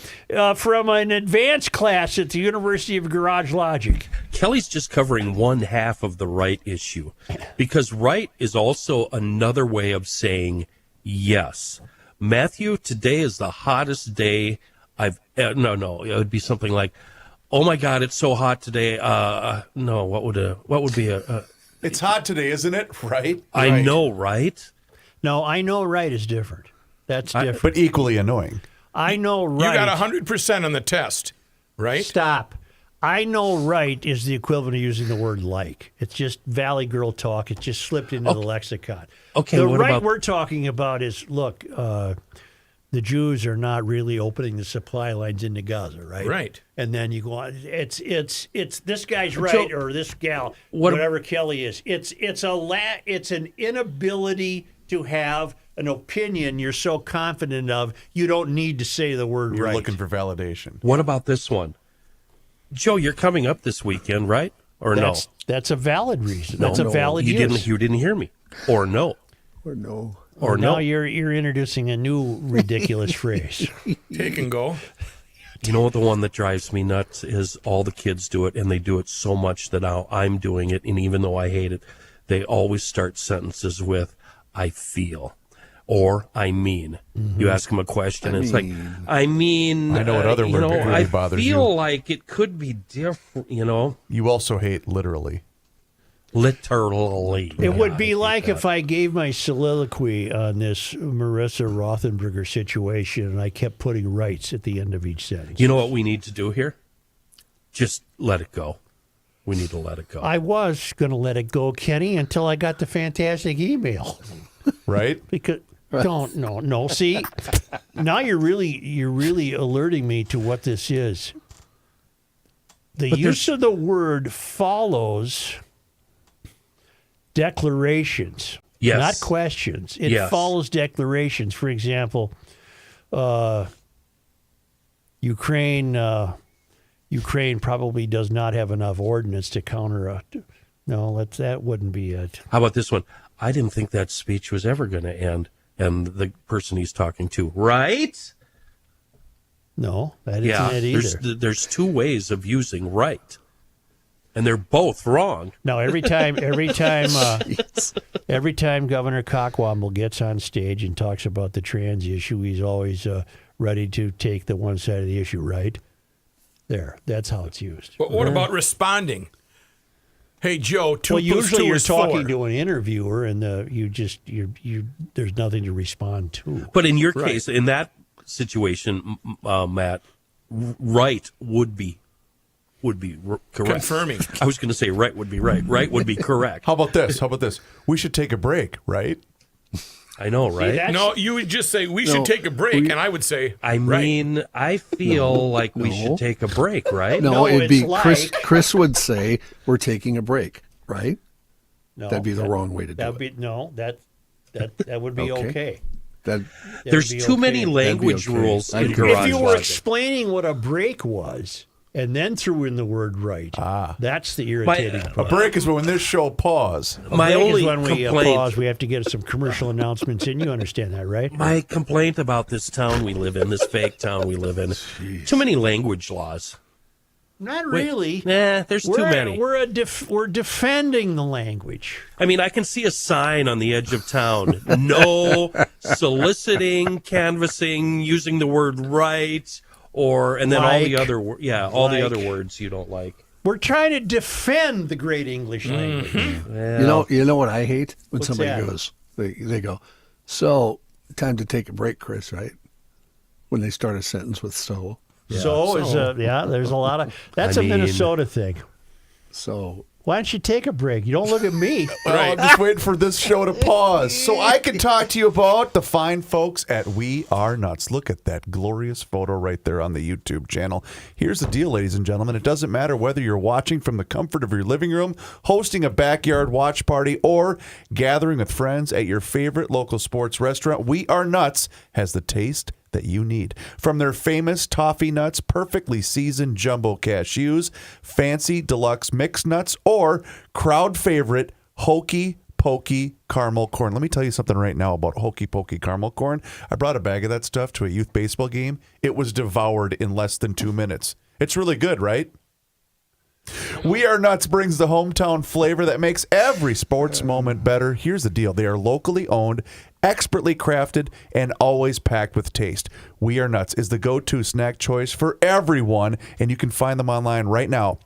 from an advanced class at the University of Garage Logic. Kelly's just covering one half of the right issue, because right is also another way of saying yes. Matthew, today is the hottest day no, it would be something like, oh my God, it's so hot today. No, what would be a It's hot today, isn't it? Right? I know, right? No, I know right is different. That's different. But equally annoying. I know right. You got 100% on the test, right? Stop. I know right is the equivalent of using the word like. It's just Valley Girl talk. It just slipped into the lexicon. Okay, the what right about... we're talking about is, look, the Jews are not really opening the supply lines into Gaza, right? Right. And then you go on. It's this guy's right or this gal, whatever Kelly is. It's an inability to have an opinion you're so confident of you don't need to say the word You're right. looking for validation. What about this one? Joe, you're coming up this weekend, right? Or That's a valid reason. no? That's a valid you use. You didn't hear me. Or no. Or no. Or now no. you're introducing a new ridiculous phrase. Take and go. You know what the one that drives me nuts is all the kids do it, and they do it so much that now I'm doing it, and even though I hate it, they always start sentences with, I feel. Or I mean. You ask them a question, and it's like, I mean. I know what other word really I bothers feel you. like it could be different, you know? You also hate literally. Literally. It would be like if I gave my soliloquy on this Marissa Rothenberger situation and I kept putting rights at the end of each sentence. You know what we need to do here? Just let it go. We need to let it go. I was going to let it go, Kenny, until I got the fantastic email. Right? Because no. See, now you're really alerting me to what this is. The use of the word follows declarations, not questions. It follows declarations. For example, Ukraine probably does not have enough ordnance to counter. That wouldn't be it. How about this one? I didn't think that speech was ever going to end. And the person he's talking to, right? No, that isn't it either. There's two ways of using right. And they're both wrong. Now, every time Governor Cockwomble gets on stage and talks about the trans issue, he's always ready to take the one side of the issue, right? There, that's how it's used. But what about responding? Hey, Joe, 2 plus 2 usually you're is talking 4. to an interviewer, and there's nothing to respond to. But in your case, in that situation, Matt, right would be correct. Confirming. I was going to say right would be right. Right would be correct. How about this? We should take a break, right? I know, right? No, you would just say, we should take a break, and I would say, I mean, I feel like we should take a break, right? No, it'd be it's Chris would say, we're taking a break, right? No, That'd be the wrong way to do it. That would be okay. There's too many language rules in Garage If you were Logic. explaining what a break was, and then threw in the word right, that's the irritating A part. break is when this show pause. My Break only is when we complaint, pause. We have to get some commercial announcements in. You understand that, right? my complaint about this town we live in, this fake town we live in, too many language laws. Not really. Nah, there's too many. We're defending the language. I mean, I can see a sign on the edge of town. No soliciting, canvassing, using the word right, and then all the other words you don't like. We're trying to defend the great English language. Well, You know what I hate? When What's somebody that? goes, they go, so time to take a break, Chris, right? When they start a sentence with so. There's a lot of that's I a mean- Minnesota thing. So Why don't you take a break? You don't look at me. Well, I'm just waiting for this show to pause so I can talk to you about the fine folks at We Are Nuts. Look at that glorious photo right there on the YouTube channel. Here's the deal, ladies and gentlemen. It doesn't matter whether you're watching from the comfort of your living room, hosting a backyard watch party, or gathering with friends at your favorite local sports restaurant. We Are Nuts has the taste that you need. From their famous toffee nuts, perfectly seasoned jumbo cashews, fancy deluxe mixed nuts, or crowd favorite hokey pokey caramel corn. Let me tell you something right now about hokey pokey caramel corn. I brought a bag of that stuff to a youth baseball game. It was devoured in less than 2 minutes. It's really good, right? We Are Nuts brings the hometown flavor that makes every sports moment better. Here's the deal. They are locally owned, expertly crafted, and always packed with taste. We Are Nuts is the go-to snack choice for everyone, and you can find them online right now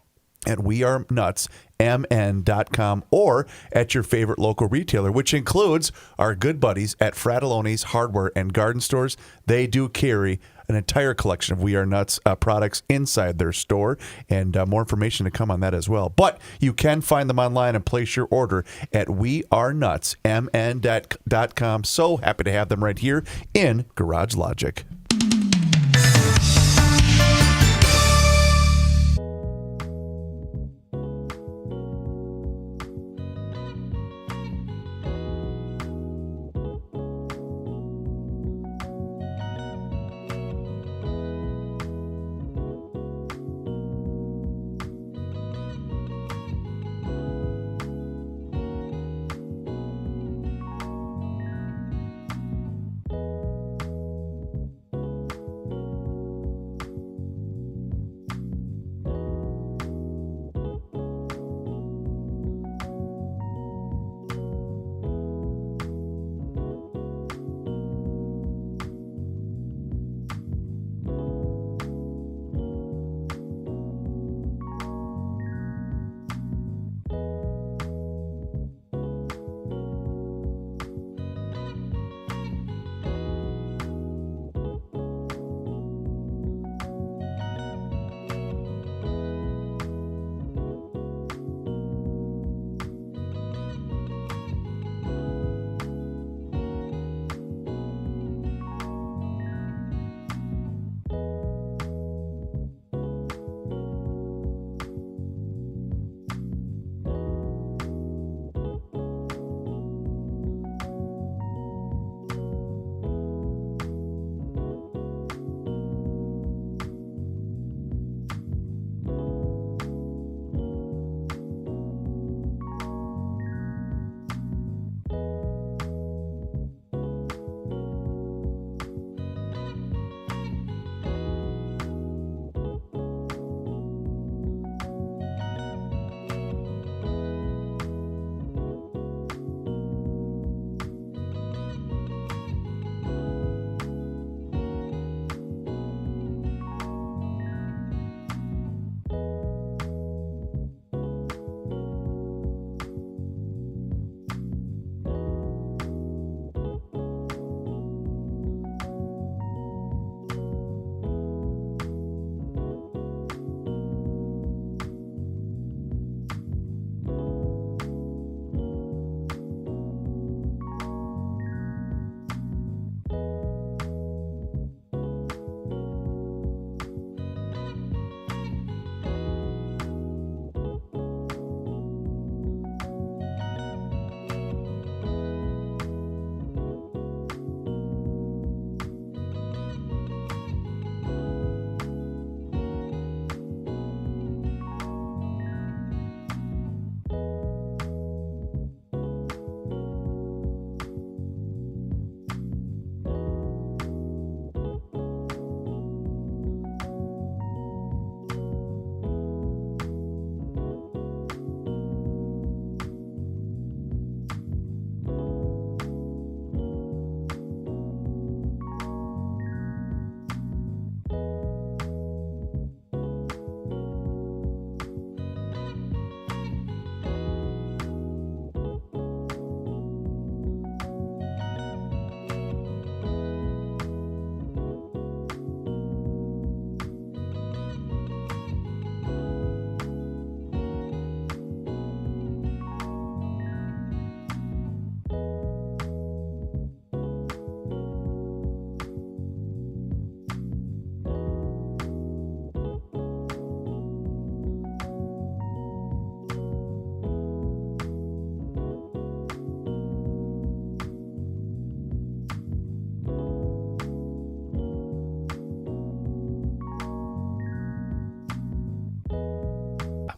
at wearenutsmn.com or at your favorite local retailer, which includes our good buddies at Fratelloni's Hardware and Garden Stores. They do carry an entire collection of We Are Nuts products inside their store, and more information to come on that as well. But you can find them online and place your order at wearenutsmn.com. So happy to have them right here in Garage Logic.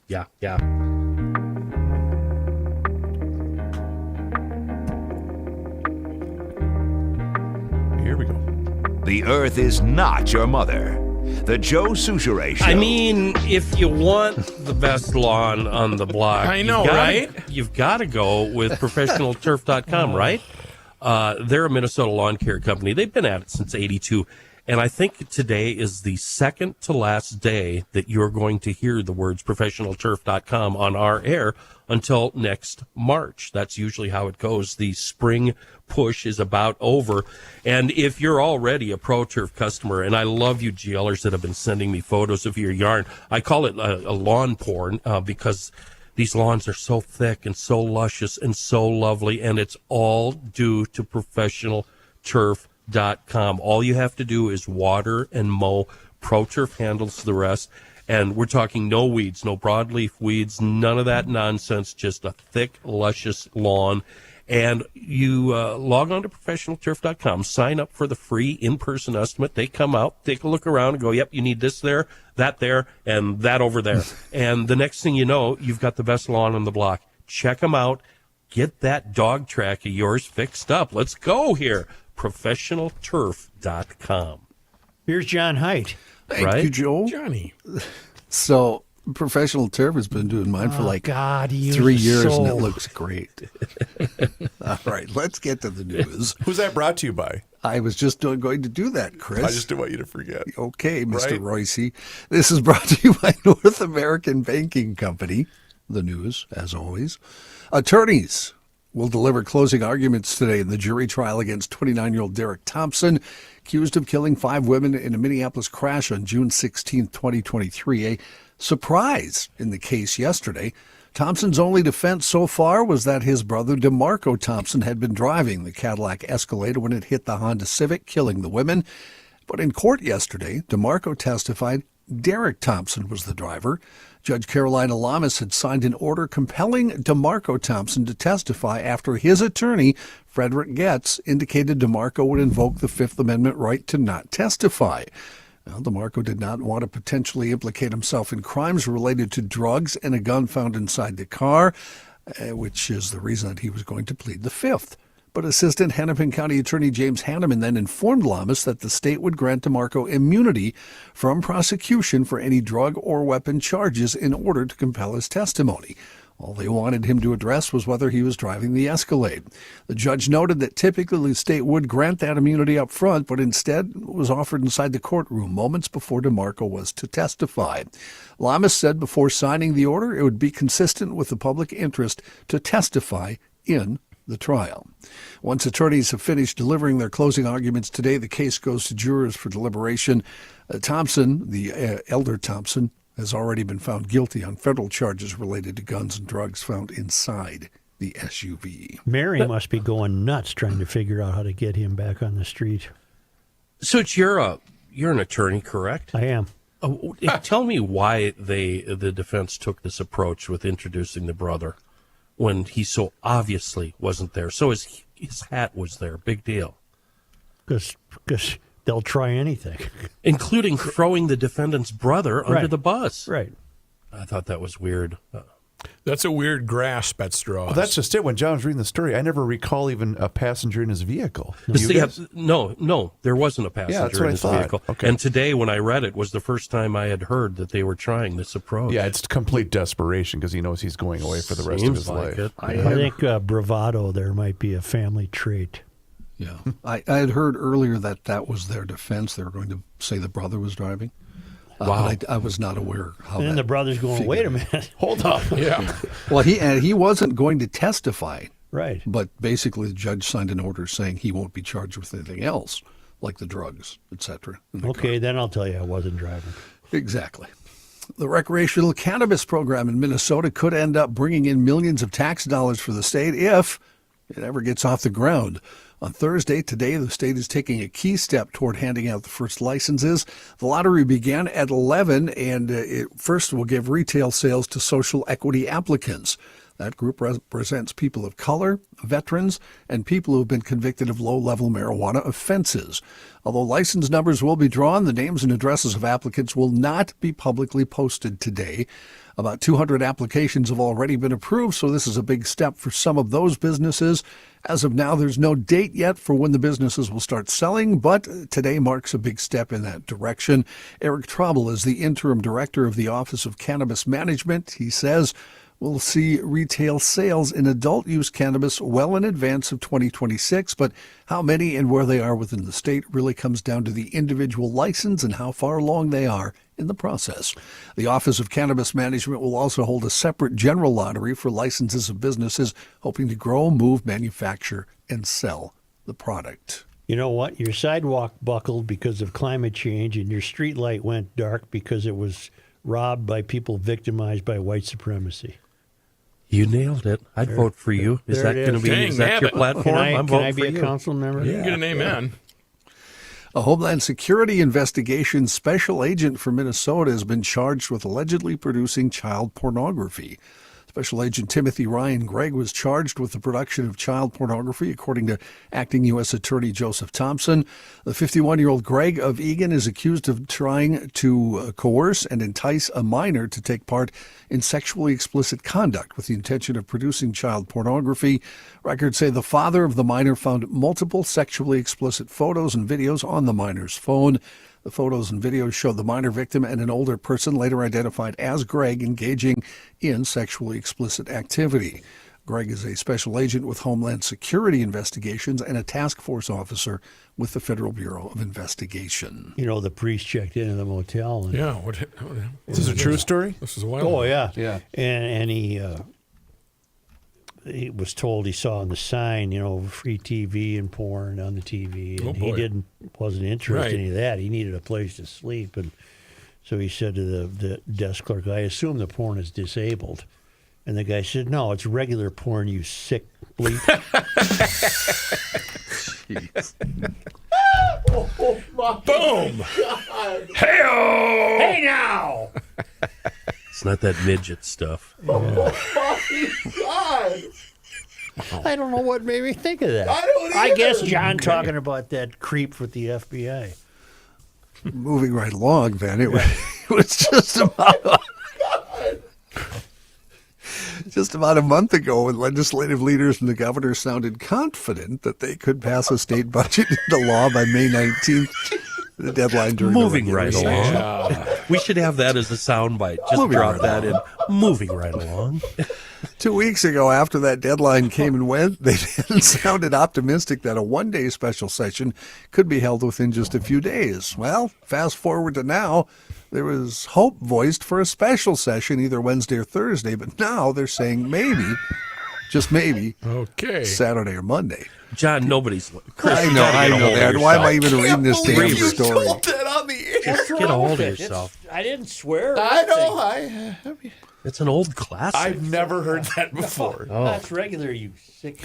Yeah. Here we go. The Earth is not your mother. The Joe Souchere Show. I mean, if you want the best lawn on the block, I know, right? You've got to go with ProfessionalTurf.com, right? They're a Minnesota lawn care company. They've been at it since '82. And I think today is the second to last day that you're going to hear the words ProfessionalTurf.com on our air until next March. That's usually how it goes. The spring push is about over. And if you're already a Pro Turf customer, and I love you GLers that have been sending me photos of your yarn, I call it a lawn porn because these lawns are so thick and so luscious and so lovely, and it's all due to ProfessionalTurf.com. All you have to do is water and mow. Pro Turf handles the rest. And we're talking no weeds, no broadleaf weeds, none of that nonsense, just a thick, luscious lawn. And you log on to ProfessionalTurf.com, sign up for the free in-person estimate. They come out, take a look around, and go, yep, you need this there, and that over there. And the next thing you know, you've got the best lawn on the block. Check them out. Get that dog track of yours fixed up. Let's go here. ProfessionalTurf.com. Here's John Haidt. Thank you, Joe. Johnny. So, Professional Turf has been doing mine for 3 years, and it looks great. All right, let's get to the news. Who's that brought to you by? I was just going to do that, Chris. I just didn't want you to forget. Okay, Mr. Right? Royce. This is brought to you by North American Banking Company. The news, as always. Attorneys will deliver closing arguments today in the jury trial against 29-year-old Derek Thompson, accused of killing 5 women in a Minneapolis crash on June 16, 2023. A surprise in the case yesterday. Thompson's only defense so far was that his brother DeMarco Thompson had been driving the Cadillac Escalade when it hit the Honda Civic, killing the women. But in court yesterday, DeMarco testified Derek Thompson was the driver. Judge Carolina Lamas had signed an order compelling DeMarco Thompson to testify after his attorney, Frederick Getz, indicated DeMarco would invoke the Fifth Amendment right to not testify. Now, DeMarco did not want to potentially implicate himself in crimes related to drugs and a gun found inside the car, which is the reason that he was going to plead the Fifth. But Assistant Hennepin County Attorney James Hanneman then informed Lamas that the state would grant DeMarco immunity from prosecution for any drug or weapon charges in order to compel his testimony. All they wanted him to address was whether he was driving the Escalade. The judge noted that typically the state would grant that immunity up front, but instead was offered inside the courtroom moments before DeMarco was to testify. Lamas said before signing the order it would be consistent with the public interest to testify in the trial. Once attorneys have finished delivering their closing arguments today, the case goes to jurors for deliberation. Thompson, the elder Thompson, has already been found guilty on federal charges related to guns and drugs found inside the SUV. Mary must be going nuts trying to figure out how to get him back on the street. So you're an attorney, correct? I am. Tell me why the defense took this approach with introducing the brother when he so obviously wasn't there. So his hat was there. Big deal. Because they'll try anything. Including throwing the defendant's brother under the bus. Right. I thought that was weird. That's a weird grasp at straws. Well, that's just it. When John was reading the story, I never recall even a passenger in his vehicle. No, there wasn't a passenger in his vehicle. Okay. And today, when I read it, was the first time I had heard that they were trying this approach. Yeah, it's complete desperation because he knows he's going away for the rest of his life. I think bravado there might be a family trait. Yeah. I had heard earlier that was their defense. They were going to say the brother was driving. Wow. But I was not aware how And then the brother's going, wait a minute. Hold up. Yeah. Well, he wasn't going to testify. Right. But basically the judge signed an order saying he won't be charged with anything else, like the drugs, etc. Okay, then I'll tell you I wasn't driving. Exactly. The recreational cannabis program in Minnesota could end up bringing in millions of tax dollars for the state if it ever gets off the ground. On Thursday, today, the state is taking a key step toward handing out the first licenses. The lottery began at 11, and it first will give retail sales to social equity applicants. That group represents people of color, veterans, and people who have been convicted of low-level marijuana offenses. Although license numbers will be drawn, the names and addresses of applicants will not be publicly posted today. About 200 applications have already been approved, so this is a big step for some of those businesses. As of now, there's no date yet for when the businesses will start selling, but today marks a big step in that direction. Eric Traubel is the interim director of the Office of Cannabis Management. He says we'll see retail sales in adult-use cannabis well in advance of 2026, but how many and where they are within the state really comes down to the individual license and how far along they are in the process. The Office of Cannabis Management will also hold a separate general lottery for licenses of businesses hoping to grow, move, manufacture, and sell the product. You know what? Your sidewalk buckled because of climate change, and your street light went dark because it was robbed by people victimized by white supremacy. You nailed it. I'd vote for you. Is that going to be? Dang, Is that your nabbit. platform? I'm Can voting I be for a you. council member? You can get an amen. A Homeland Security investigation special agent for Minnesota has been charged with allegedly producing child pornography. Special Agent Timothy Ryan Gregg was charged with the production of child pornography, according to Acting U.S. Attorney Joseph Thompson. The 51-year-old Gregg of Eagan is accused of trying to coerce and entice a minor to take part in sexually explicit conduct with the intention of producing child pornography. Records say the father of the minor found multiple sexually explicit photos and videos on the minor's phone. The photos and videos show the minor victim and an older person, later identified as Gregg, engaging in sexually explicit activity. Gregg is a special agent with Homeland Security Investigations and a task force officer with the Federal Bureau of Investigation. You know, the priest checked into the motel. And, Yeah. Is this a true story? This is a while Oh, ago. yeah. Yeah. And he was told he saw on the sign, you know, free TV and porn on the TV. And Oh, he boy. wasn't interested in Right. any of that. He needed a place to sleep. And so he said to the desk clerk, I assume the porn is disabled. And the guy said, no, it's regular porn, you sick bleep. Boom! Hey-o! Hey, now! It's not that midget stuff. I don't know what made me think of that. I guess John talking about that creep with the FBI. Moving right along, Van, it was just about a month ago when legislative leaders and the governor sounded confident that they could pass a state budget into law by May 19th, the deadline during Moving the right regular session. along. We should have that as a soundbite. Just Moving drop right that in. Moving right along. 2 weeks ago, after that deadline came and went, they then sounded optimistic that a one-day special session could be held within just a few days. Well, fast forward to now, there was hope voiced for a special session either Wednesday or Thursday, but now they're saying maybe, just maybe, Okay. Saturday or Monday. John, nobody's. Chris, I you know, gotta I get a know hold of that. Why am I yourself. even reading this damn story? that on the air. Just get a hold of yourself. I didn't swear. I know. It's an old classic. I've never heard that before. That's regular, you sick.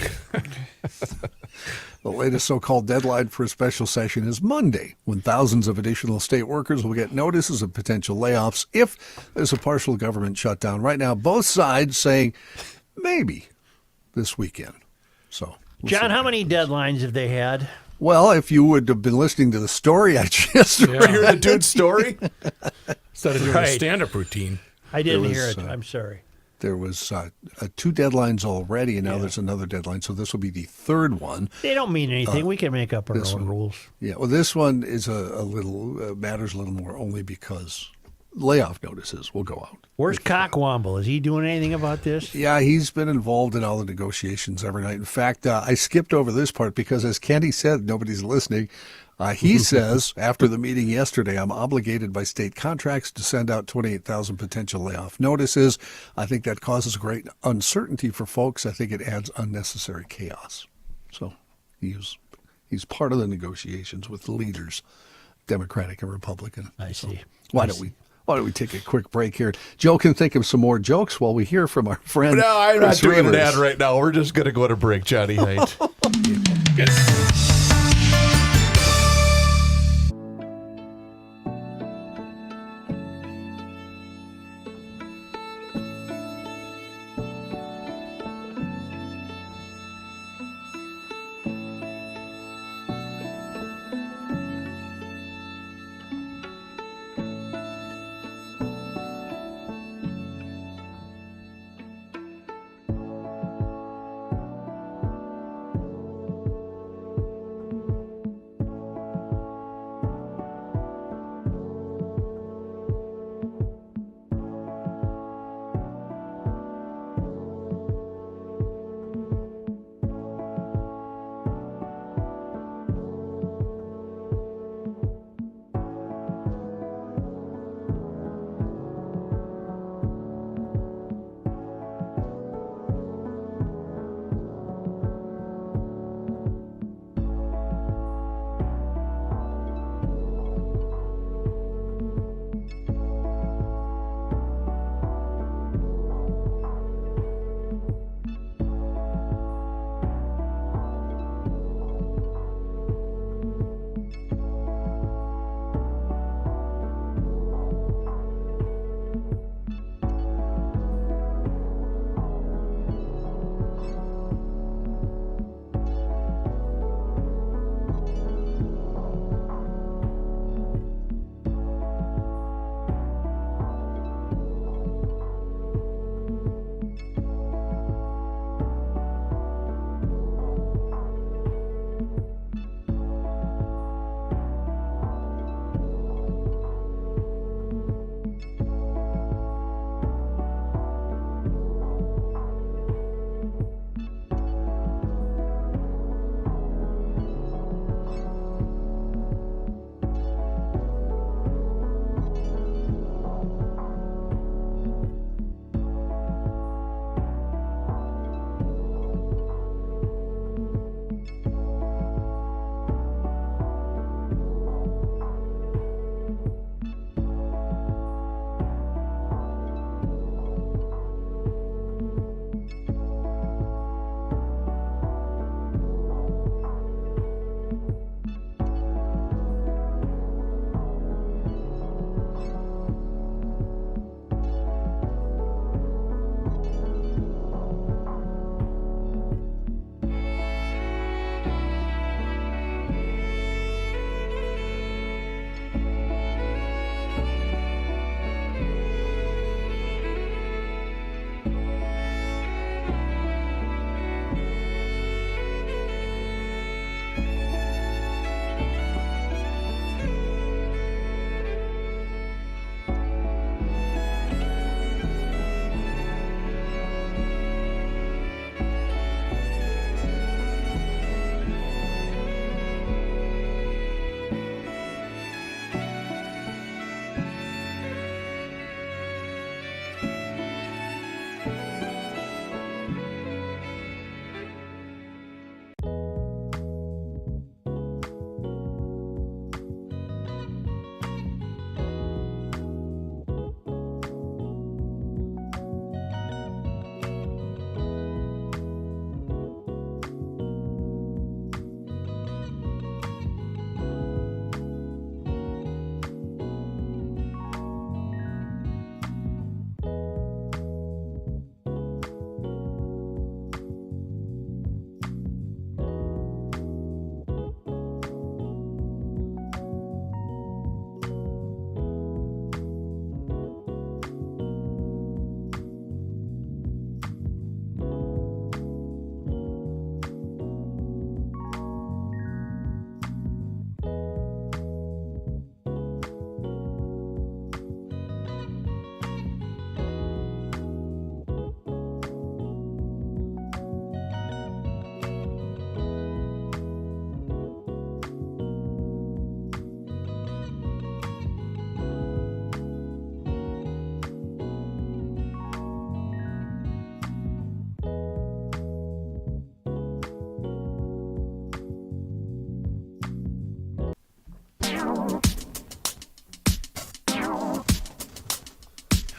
The latest so-called deadline for a special session is Monday, when thousands of additional state workers will get notices of potential layoffs if there's a partial government shutdown. Right now, both sides saying maybe this weekend. So, we'll John, see. how many deadlines have they had? Well, if you would have been listening to the story I just read, Hear the dude's story? Instead of doing a stand-up routine. I didn't There hear was, it. I'm sorry. there was 2 deadlines already, and now there's another deadline. So this will be the third one. They don't mean anything. We can make up our own rules. Yeah, well, this one is a little matters a little more only because layoff notices will go out. Where's Cockwomble? Is he doing anything about this? Yeah, he's been involved in all the negotiations every night. In fact, I skipped over this part because, as Kenny said, nobody's listening. He says, after the meeting yesterday, I'm obligated by state contracts to send out 28,000 potential layoff notices. I think that causes great uncertainty for folks. I think it adds unnecessary chaos. So he's part of the negotiations with the leaders, Democratic and Republican. I see. Why don't we take a quick break here? Joe can think of some more jokes while we hear from our friend. No, I'm not Chris doing an Rivers. ad right now. We're just going to go to break, Johnny Height.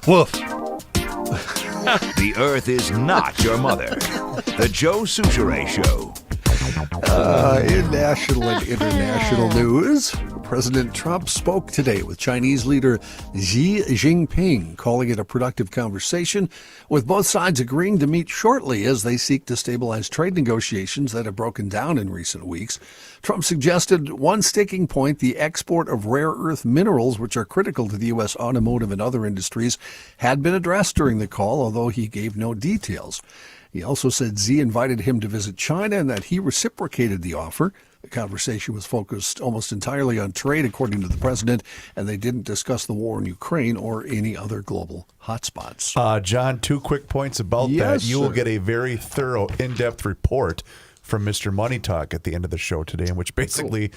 Woof. The Earth is not your mother. The Joe Souchere Show. In national and international news, President Trump spoke today with Chinese leader Xi Jinping, calling it a productive conversation, with both sides agreeing to meet shortly as they seek to stabilize trade negotiations that have broken down in recent weeks. Trump suggested one sticking point, the export of rare earth minerals, which are critical to the U.S. automotive and other industries, had been addressed during the call, although he gave no details. He also said Xi invited him to visit China and that he reciprocated the offer. The conversation was focused almost entirely on trade, according to the president, and they didn't discuss the war in Ukraine or any other global hotspots. John, 2 quick points about that. You will get a very thorough, in-depth report from Mr. Money Talk at the end of the show today, in which basically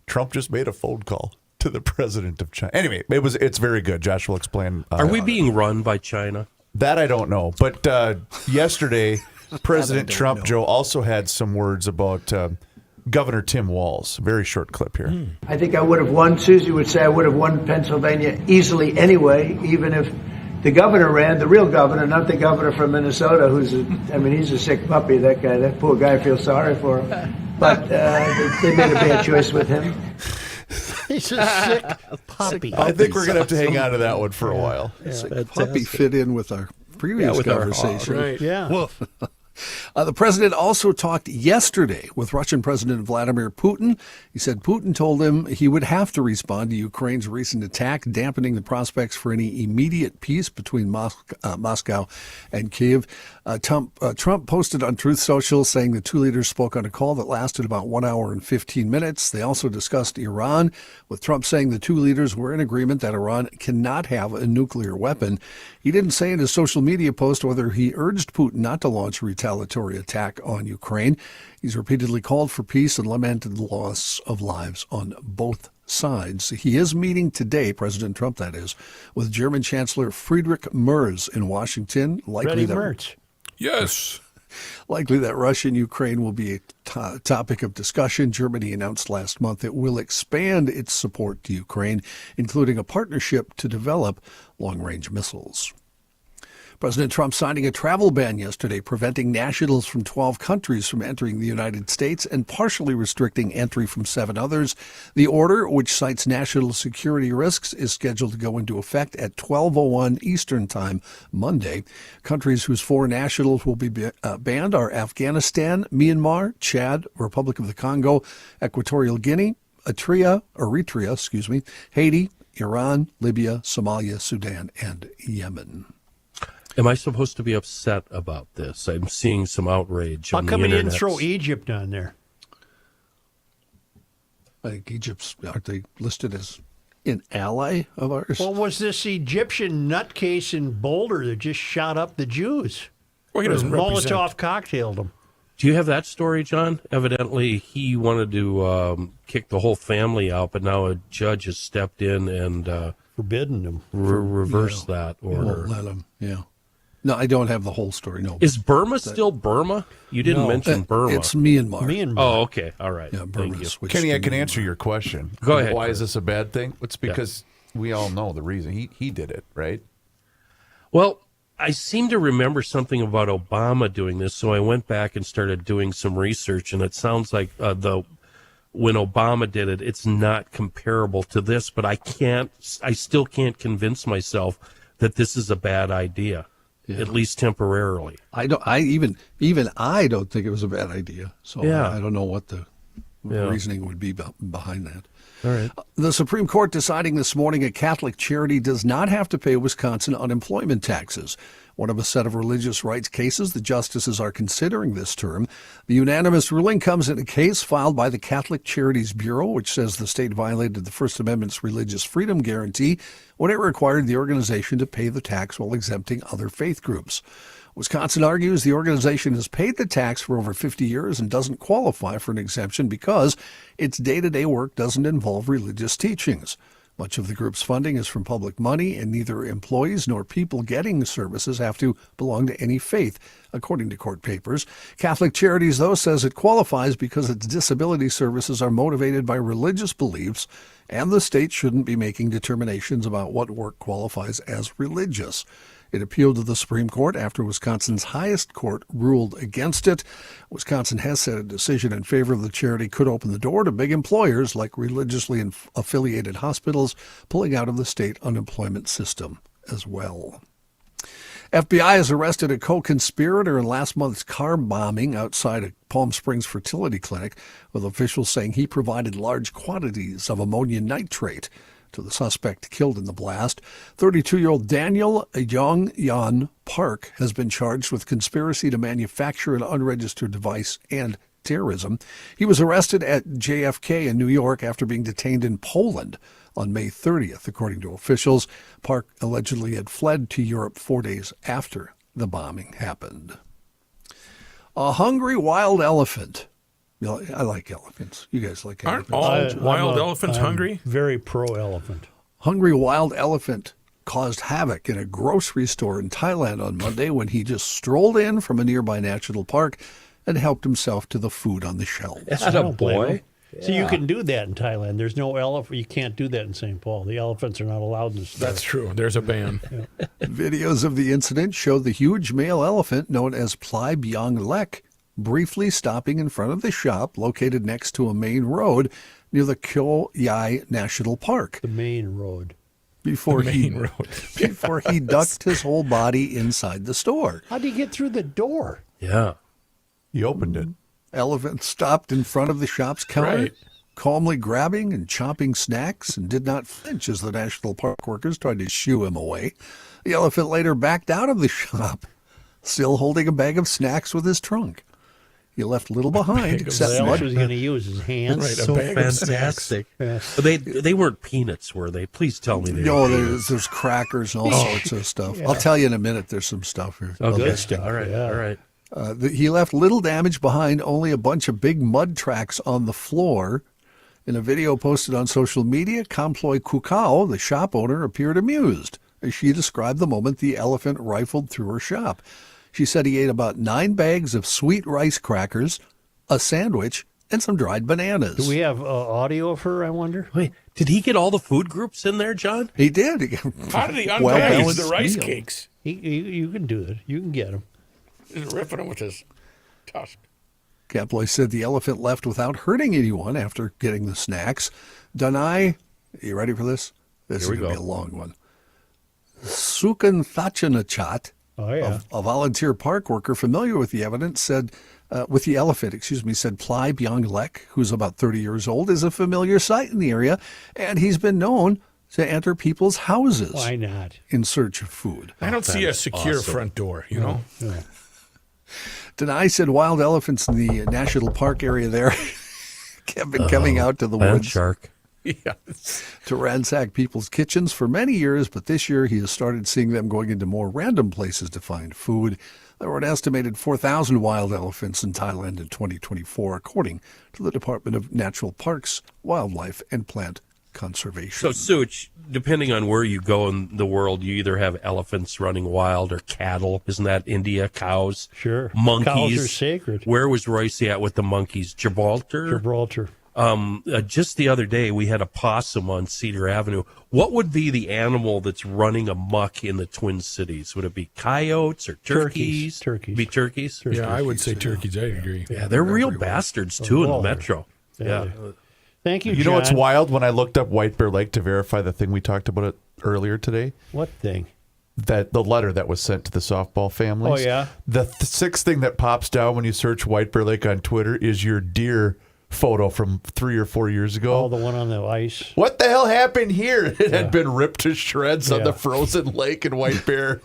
Trump just made a phone call to the president of China. Anyway, it's very good. Josh will explain. Are we being run by China? That I don't know. But yesterday, President Trump, Joe, also had some words about Governor Tim Walz. Very short clip here. I think I would have won. Susie would say I would have won Pennsylvania easily anyway, even if the governor ran, the real governor, not the governor from Minnesota, he's a sick puppy, that guy. That poor guy, I feel sorry for him. But they made a bad choice with him. He's a sick puppy. I think we're going to have to hang on to that one for a while. Sick puppy fit in with our previous conversation. Right. Yeah. Woof. The president also talked yesterday with Russian President Vladimir Putin. He said Putin told him he would have to respond to Ukraine's recent attack, dampening the prospects for any immediate peace between Moscow and Kyiv. Trump posted on Truth Social saying the two leaders spoke on a call that lasted about 1 hour and 15 minutes. They also discussed Iran, with Trump saying the two leaders were in agreement that Iran cannot have a nuclear weapon. He didn't say in his social media post whether he urged Putin not to launch a retaliatory attack on Ukraine. He's repeatedly called for peace and lamented the loss of lives on both sides. He is meeting today, President Trump that is, with German Chancellor Friedrich Merz in Washington. Yes. Likely that Russia and Ukraine will be a topic of discussion. Germany announced last month it will expand its support to Ukraine, including a partnership to develop long-range missiles. President Trump signing a travel ban yesterday, preventing nationals from 12 countries from entering the United States and partially restricting entry from 7 others. The order, which cites national security risks, is scheduled to go into effect at 12:01 Eastern Time Monday. Countries whose foreign nationals will be banned are Afghanistan, Myanmar, Chad, Republic of the Congo, Equatorial Guinea, Eritrea, Haiti, Iran, Libya, Somalia, Sudan, and Yemen. Am I supposed to be upset about this? I'm seeing some outrage on the How come he internet. didn't throw Egypt on there? I think Egypt's, aren't they listed as an ally of ours? Well, was this Egyptian nutcase in Boulder that just shot up the Jews? Well, he doesn't represent. Molotov cocktailed them. Do you have that story, John? Evidently, he wanted to kick the whole family out, but now a judge has stepped in and forbidden him. Reversed that order. Won't let him, yeah. No, I don't have the whole story. No. Is Burma still Burma? You didn't mention Burma. It's Myanmar. Oh, okay. All right. Yeah, Thank you. Kenny, I can answer your question. Go ahead. Why Chris. is this a bad thing? It's because we all know the reason. He did it, right? Well, I seem to remember something about Obama doing this, so I went back and started doing some research, and it sounds like when Obama did it, it's not comparable to this, but I still can't convince myself that this is a bad idea. Yeah. At least temporarily. I don't think it was a bad idea. So I don't know what the reasoning would be behind that. All right. The Supreme Court deciding this morning a Catholic charity does not have to pay Wisconsin unemployment taxes. One of a set of religious rights cases the justices are considering this term. The unanimous ruling comes in a case filed by the Catholic Charities Bureau, which says the state violated the First Amendment's religious freedom guarantee when it required the organization to pay the tax while exempting other faith groups. Wisconsin argues the organization has paid the tax for over 50 years and doesn't qualify for an exemption because its day-to-day work doesn't involve religious teachings. Much of the group's funding is from public money, and neither employees nor people getting services have to belong to any faith, according to court papers. Catholic Charities, though, says it qualifies because its disability services are motivated by religious beliefs, and the state shouldn't be making determinations about what work qualifies as religious. It appealed to the Supreme Court after Wisconsin's highest court ruled against it. Wisconsin has said a decision in favor of the charity could open the door to big employers like religiously affiliated hospitals pulling out of the state unemployment system as well. FBI has arrested a co-conspirator in last month's car bombing outside a Palm Springs fertility clinic, with officials saying he provided large quantities of ammonium nitrate to the suspect killed in the blast. 32-year-old Daniel Yong-Yan Park has been charged with conspiracy to manufacture an unregistered device and terrorism. He was arrested at JFK in New York after being detained in Poland on May 30th, according to officials. Park allegedly had fled to Europe 4 days after the bombing happened. A hungry wild elephant. I like elephants. You guys like elephants? Aren't all wild elephants hungry? Very pro-elephant. Hungry wild elephant caused havoc in a grocery store in Thailand on Monday when he just strolled in from a nearby national park and helped himself to the food on the shelves. Is it a boy? So you can do that in Thailand. There's no elephant. You can't do that in St. Paul. The elephants are not allowed in the store. That's true. There's a ban. Videos of the incident show the huge male elephant known as Plai Byong Lek briefly stopping in front of the shop located next to a main road near the Kyo Yai National Park. The main road. Before he ducked his whole body inside the store. How'd he get through the door? Yeah. He opened it. Elephant stopped in front of the shop's counter, calmly grabbing and chomping snacks, and did not flinch as the national park workers tried to shoo him away. The elephant later backed out of the shop, still holding a bag of snacks with his trunk. He left little behind except What else mud. was he going to use? His hands? Right, So a bag fantastic. Yeah. They weren't peanuts, were they? Please tell me they No, were peanuts. there's crackers and all sorts of stuff. I'll tell you in a minute. There's some stuff here. Oh, Good good stuff. All right. Yeah. All right. He left little damage behind, only a bunch of big mud tracks on the floor. In a video posted on social media, Kamploy Kukao, the shop owner, appeared amused as she described the moment the elephant rifled through her shop. She said he ate about 9 bags of sweet rice crackers, a sandwich, and some dried bananas. Do we have audio of her, I wonder? Wait, did he get all the food groups in there, John? He did. How did he unpackage Well-balanced the rice meal. cakes? You can do it. You can get him. He's ripping them with his tusk. Kaploy said the elephant left without hurting anyone after getting the snacks. Danai, are you ready for this? This Here is we going to go. be a long one. Sukan Thachanachat, Oh, yeah. a volunteer park worker familiar with the evidence, said, with the elephant, said Plai Byong Lek, who's about 30 years old, is a familiar sight in the area, and he's been known to enter people's houses Why not? in search of food. I don't see a That's secure awesome. front door, you know? Yeah. Denai said wild elephants in the national park area there have been coming out to the Land woods shark. Yeah. to ransack people's kitchens for many years, but this year he has started seeing them going into more random places to find food. There were an estimated 4,000 wild elephants in Thailand in 2024, according to the Department of Natural Parks, Wildlife, and Plant Conservation. So, Such, depending on where you go in the world, you either have elephants running wild or cattle. Isn't that India? Cows? Sure. Monkeys. Cows are sacred. Where was Royce at with the monkeys? Gibraltar? Gibraltar. Just the other day, we had a possum on Cedar Avenue. What would be the animal that's running amok in the Twin Cities? Would it be coyotes or turkeys? Turkeys. Be turkeys? Yeah, I would say turkeys. I agree. Yeah, they're real bastards, too, in the Well, metro. Yeah. Thank you, You know what's John. wild? When I looked up White Bear Lake to verify the thing we talked about it earlier today, What thing? that the letter that was sent to the softball families. Oh, yeah? The sixth thing that pops down when you search White Bear Lake on Twitter is your deer photo from 3 or 4 years ago. Oh, the one on the ice. What the hell happened here? It had been ripped to shreds on Yeah. the frozen lake in White Bear.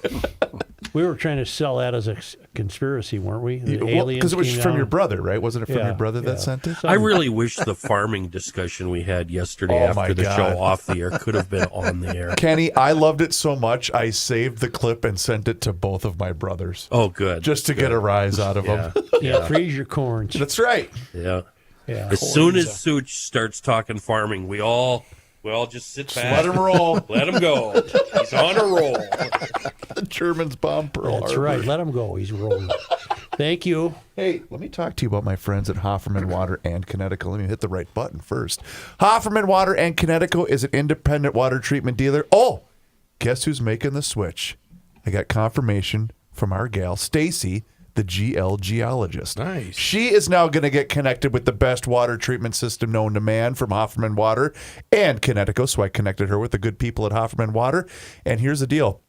We were trying to sell that as a conspiracy, weren't we? The aliens Because it was came from down. your brother, right? Wasn't it from Yeah, your brother yeah. that sent it? I really wish the farming discussion we had yesterday Oh, my after the God. show off the air could have been on the air. Kenny, I loved it so much, I saved the clip and sent it to both of my brothers. Oh, good. Just to get a rise out of Yeah. them. Yeah, freeze your corns. That's right. Yeah. Yeah. As soon as Such starts talking farming, we all Well, just sit back. Let him roll. Let him go. He's on a roll. The Germans bomb Pearl That's Harbor. right. Let him go. He's rolling. Thank you. Hey, let me talk to you about my friends at Hofferman Water and Connecticut. Let me hit the right button first. Hofferman Water and Connecticut is an independent water treatment dealer. Oh, guess who's making the switch? I got confirmation from our gal, Stacy, the GL geologist. Nice. She is now going to get connected with the best water treatment system known to man from Hofferman Water and Connecticut. So I connected her with the good people at Hofferman Water. And here's the deal.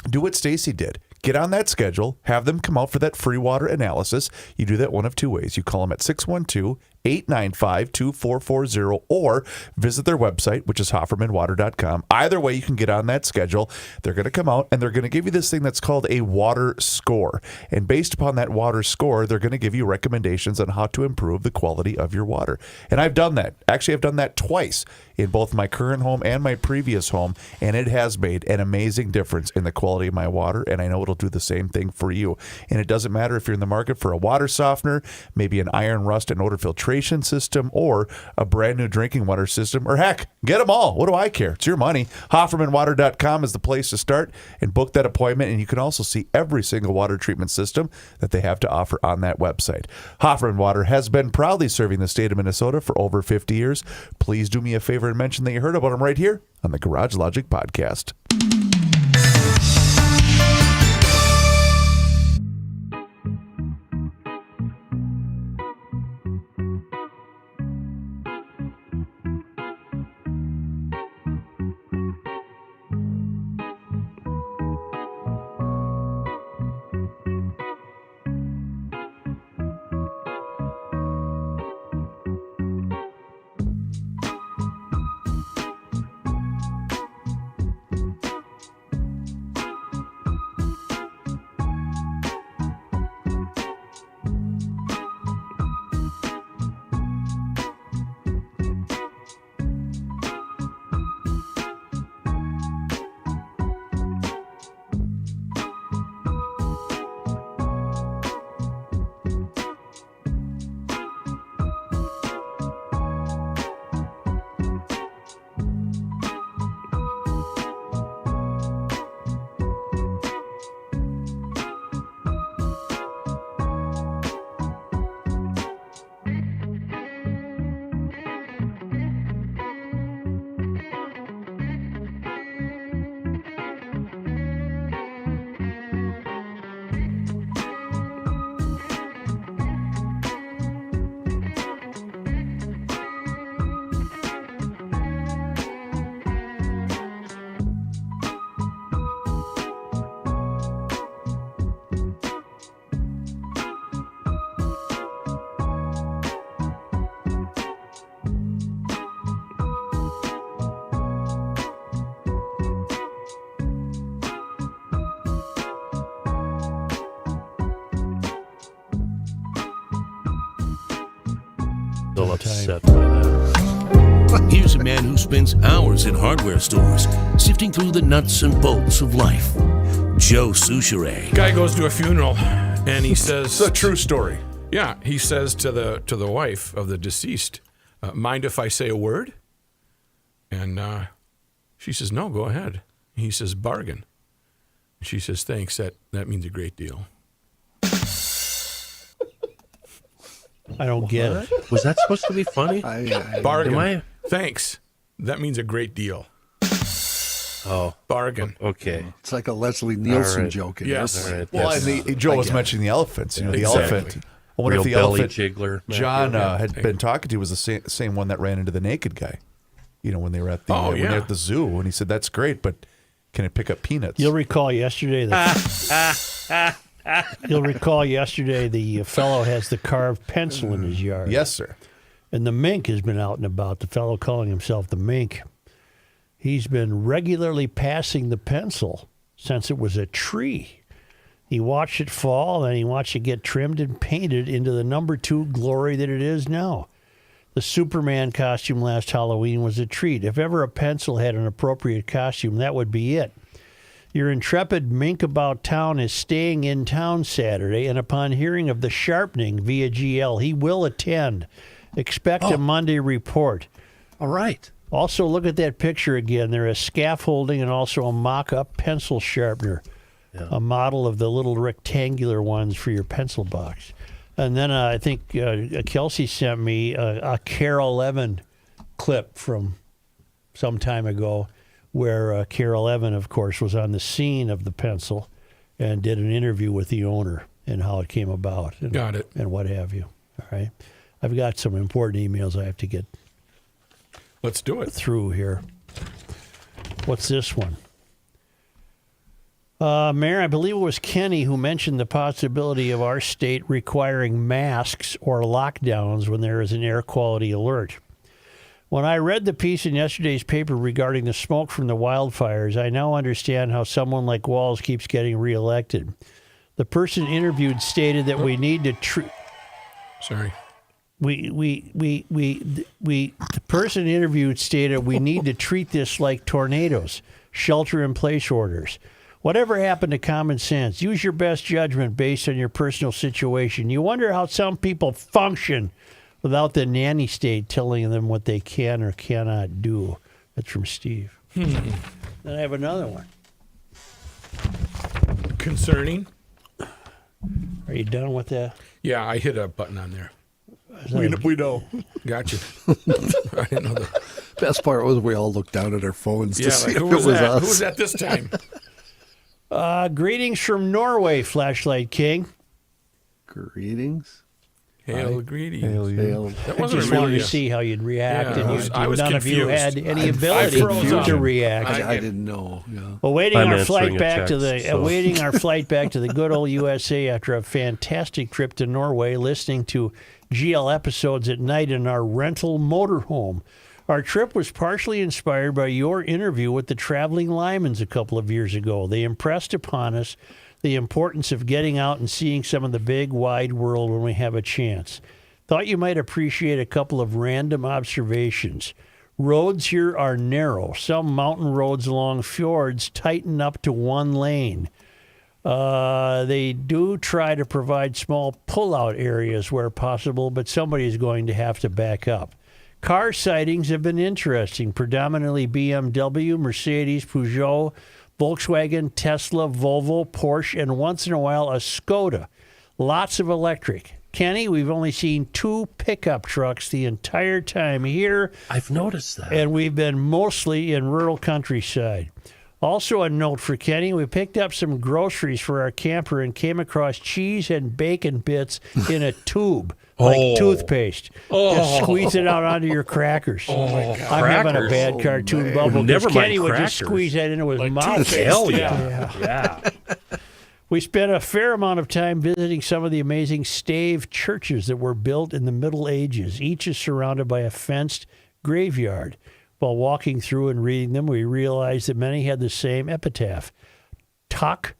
Do what Stacy did. Get on that schedule. Have them come out for that free water analysis. You do that one of two ways. You call them at 612-895-2440 or visit their website, which is hoffermanwater.com. Either way, you can get on that schedule. They're going to come out and they're going to give you this thing that's called a water score. And based upon that water score, they're going to give you recommendations on how to improve the quality of your water. And I've done that. Actually, I've done that twice in both my current home and my previous home, and it has made an amazing difference in the quality of my water, and I know it'll do the same thing for you. And it doesn't matter if you're in the market for a water softener, maybe an iron rust and odor filtration system, or a brand new drinking water system, or heck, get them all. What do I care? It's your money. HoffermanWater.com is the place to start and book that appointment, and you can also see every single water treatment system that they have to offer on that website. Hofferman Water has been proudly serving the state of Minnesota for over 50 years. Please do me a favor and mention that you heard about them right here on the Garage Logic Podcast. Still upset by that. Here's a man who spends hours in hardware stores, sifting through the nuts and bolts of life. Joe Souchere. Guy goes to a funeral, and he says, It's a true story. Yeah, he says to the wife of the deceased, mind if I say a word? And she says, no, go ahead. He says, bargain. She says, thanks, that means a great deal. I don't get it. Was that supposed to be funny? Bargain. Am I? Thanks. That means a great deal. Oh, bargain. Okay. It's like a Leslie Nielsen right. joke. Yes. All right. Well, and Joe was mentioning the elephants. You know, the Exactly. elephant. I wonder Real if the belly elephant jiggler. John had been talking to was the same one that ran into the naked guy. You know, when they were at the when they were at the zoo, and he said, "That's great, but can it pick up peanuts?" You'll recall yesterday that the fellow has the carved pencil in his yard. Yes, sir. And the mink has been out and about. The fellow calling himself the mink. He's been regularly passing the pencil since it was a tree. He watched it fall, and he watched it get trimmed and painted into the number 2 glory that it is now. The Superman costume last Halloween was a treat. If ever a pencil had an appropriate costume, that would be it. Your intrepid mink about town is staying in town Saturday, and upon hearing of the sharpening via GL, he will attend. Expect a Monday report. All right. Also, look at that picture again. There is scaffolding and also a mock-up pencil sharpener, a model of the little rectangular ones for your pencil box. And then I think Kelsey sent me a Carol Evan clip from some time ago where Carol Evan, of course, was on the scene of the pencil and did an interview with the owner and how it came about. And, Got it. And what have you. All right. I've got some important emails I have to get Let's do it. through here. What's this one? Mayor, I believe it was Kenny who mentioned the possibility of our state requiring masks or lockdowns when there is an air quality alert. When I read the piece in yesterday's paper regarding the smoke from the wildfires, I now understand how someone like Walz keeps getting reelected. The person interviewed stated that we need to treat... Sorry. The person interviewed stated we need to treat this like tornadoes, shelter-in-place orders. Whatever happened to common sense? Use your best judgment based on your personal situation. You wonder how some people function without the nanny state telling them what they can or cannot do. That's from Steve. Then I have another one. Concerning? Are you done with that? Yeah, I hit a button on there. We know. Gotcha. I didn't know that. Best part was we all looked down at our phones to see like, if who it was was that? us. Who was that this time? Greetings from Norway, Flashlight King. Greetings. Hail greetings. Hail. That I wasn't just really wanted to see how you'd react, Yeah, and I was none of you confused. had any ability froze up. to react. I didn't know. Yeah. Awaiting I'm our flight answering a back to text, the so. awaiting our flight back to the good old USA after a fantastic trip to Norway, listening to GL episodes at night in our rental motorhome. Our trip was partially inspired by your interview with the traveling Lymans a couple of years ago. They impressed upon us the importance of getting out and seeing some of the big, wide world when we have a chance. Thought you might appreciate a couple of random observations. Roads here are narrow. Some mountain roads along fjords tighten up to one lane. They do try to provide small pull-out areas where possible, but somebody is going to have to back up. Car sightings have been interesting, predominantly BMW, Mercedes, Peugeot, Volkswagen, Tesla, Volvo, Porsche, and once in a while a Skoda. Lots of electric. Kenny, we've only seen 2 pickup trucks the entire time here. I've noticed that. And we've been mostly in rural countryside. Also a note for Kenny, we picked up some groceries for our camper and came across cheese and bacon bits in a tube, like toothpaste. Just squeeze it out onto your crackers. Oh, my God. I'm having a Crackers? bad cartoon bubble. Never 'cause mind Kenny would just crackers. squeeze that into his Like mouth. toothpaste. Hell Yeah. yeah. We spent a fair amount of time visiting some of the amazing stave churches that were built in the Middle Ages. Each is surrounded by a fenced graveyard. While walking through and reading them, we realized that many had the same epitaph, Tak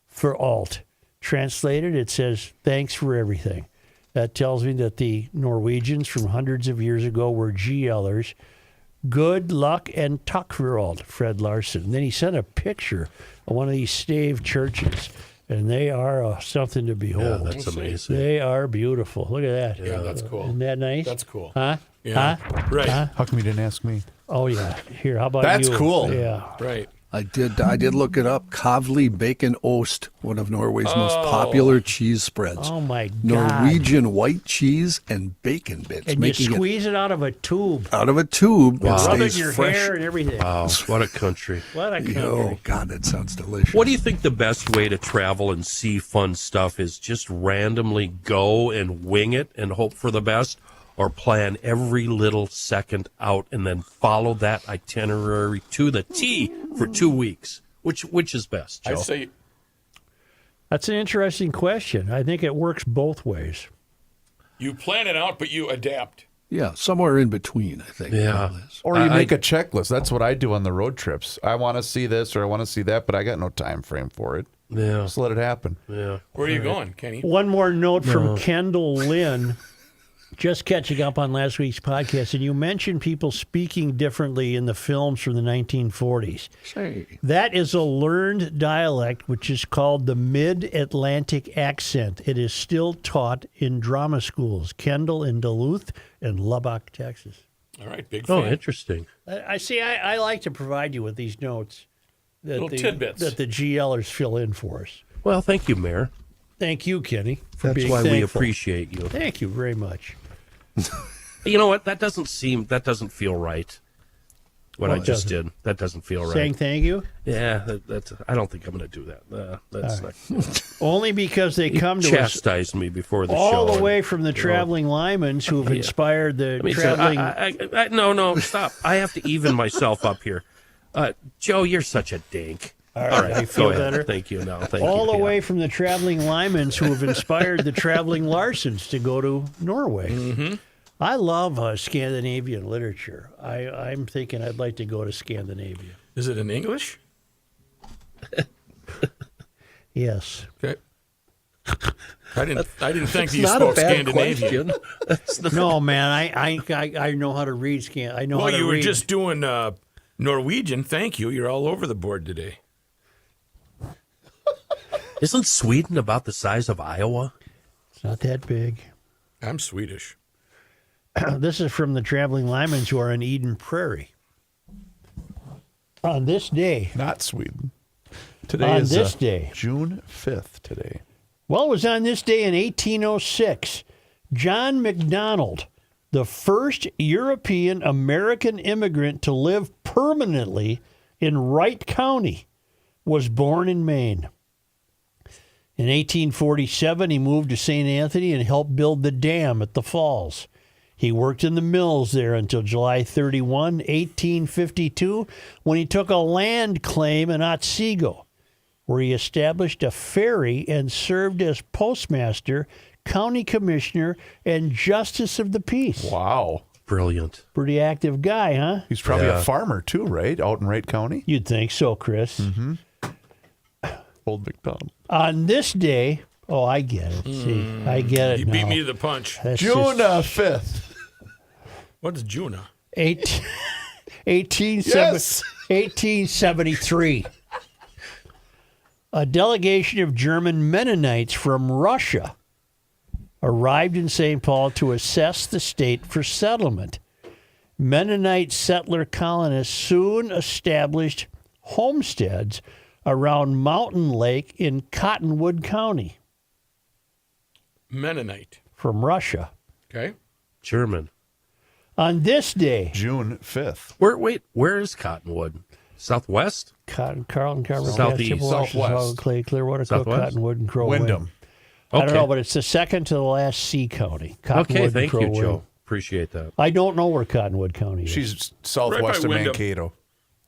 for alt. Translated, it says, thanks for everything. That tells me that the Norwegians from hundreds of years ago were GLers. Good luck and tak for alt, Fred Larson. And then he sent a picture of one of these stave churches, and they are something to behold. Yeah, that's amazing. They are beautiful. Look at that. Yeah, that's cool. Isn't that nice? That's cool. Huh? Yeah. Huh? Right. Huh? How come you didn't ask me? Oh, yeah. Here, how about That's you? cool. Yeah. Right. I did look it up. Kavli Bacon Ost, one of Norway's most popular cheese spreads. Oh, my God. Norwegian white cheese and bacon bits, And you making squeeze it out of a tube. it out of a tube. Rub it in It stays your fresh. hair and everything. Wow, what a country. What a country. Oh God, that sounds delicious. What do you think the best way to travel and see fun stuff is? Just randomly go and wing it and hope for the best, or plan every little second out and then follow that itinerary to the T for 2 weeks? Which is best, Joe? I say That's an interesting question. I think it works both ways. you plan it out, but you adapt. Yeah, somewhere in between, I think. Yeah. Or you make a checklist. That's what I do on the road trips. I want to see this or I want to see that, but I got no time frame for it. Yeah. Just let it happen. Yeah. Where are you going, Kenny? One more note from Kendall Lynn. Just catching up on last week's podcast, and you mentioned people speaking differently in the films from the 1940s. Say. That is a learned dialect, which is called the Mid-Atlantic accent. It is still taught in drama schools, Kendall in Duluth and Lubbock, Texas. All right, big Oh, fan. interesting. I see. I like to provide you with these notes that Little tidbits. that the GLers fill in for us. Well, thank you, Mayor. Thank you, Kenny, for That's being why we thankful. appreciate you. Thank you very much. You know what? That doesn't feel right. What I just did. That doesn't feel right. Saying thank you? Yeah, that's. I don't think I'm going to do that. That's not. Only because they come to us Chastised me before the show. all the way from the traveling Lymans who have inspired the traveling. No, stop. I have to even myself up here. Joe, you're such a dink. All right, I feel go ahead. better. Thank you. No, thank you. all the Yeah. way from the traveling Lymans who have inspired the traveling Larsens to go to Norway. Mm-hmm. I love Scandinavian literature. I'm thinking I'd like to go to Scandinavia. Is it in English? Yes. Okay. I didn't think you not spoke a bad Scandinavian. question. No, man, I know how to read I know how Well, to you were read. just doing Norwegian. Thank you. You're all over the board today. Isn't Sweden about the size of Iowa? It's not that big. I'm Swedish. This is from the traveling Lymans who are in Eden Prairie. On this day, Not Sweden. Today On is this day. June 5th today. well, it was on this day in 1806, John MacDonald, the first European American immigrant to live permanently in Wright County, was born in Maine. In 1847, he moved to St. Anthony and helped build the dam at the falls. He worked in the mills there until July 31, 1852, when he took a land claim in Otsego, where he established a ferry and served as postmaster, county commissioner, and justice of the peace. Wow. Brilliant. Pretty active guy, huh? He's probably Yeah. a farmer too, right? Out in Wright County. You'd think so, Chris. Old McDonald. On this day, oh, I get it. See, I get it You now. beat me to the punch. That's June just 5th. What is Juna? 1873. A delegation of German Mennonites from Russia arrived in St. Paul to assess the state for settlement. Mennonite settler colonists soon established homesteads around Mountain Lake in Cottonwood County Mennonite. from Russia. Okay. German. On this day, June 5th. Where is Cottonwood? Southwest? Carlton, Carver, Southeast. Chippewa, Southwest. Clay, Clearwater, Cook, Southwest? Cottonwood, and Crow Wyndham. Wing. I don't know, but it's the second to the last C county. Cottonwood Okay, and thank Crow you, Wing. Joe. Appreciate that. I don't know where Cottonwood County is. She's southwest Right by of Wyndham. Mankato,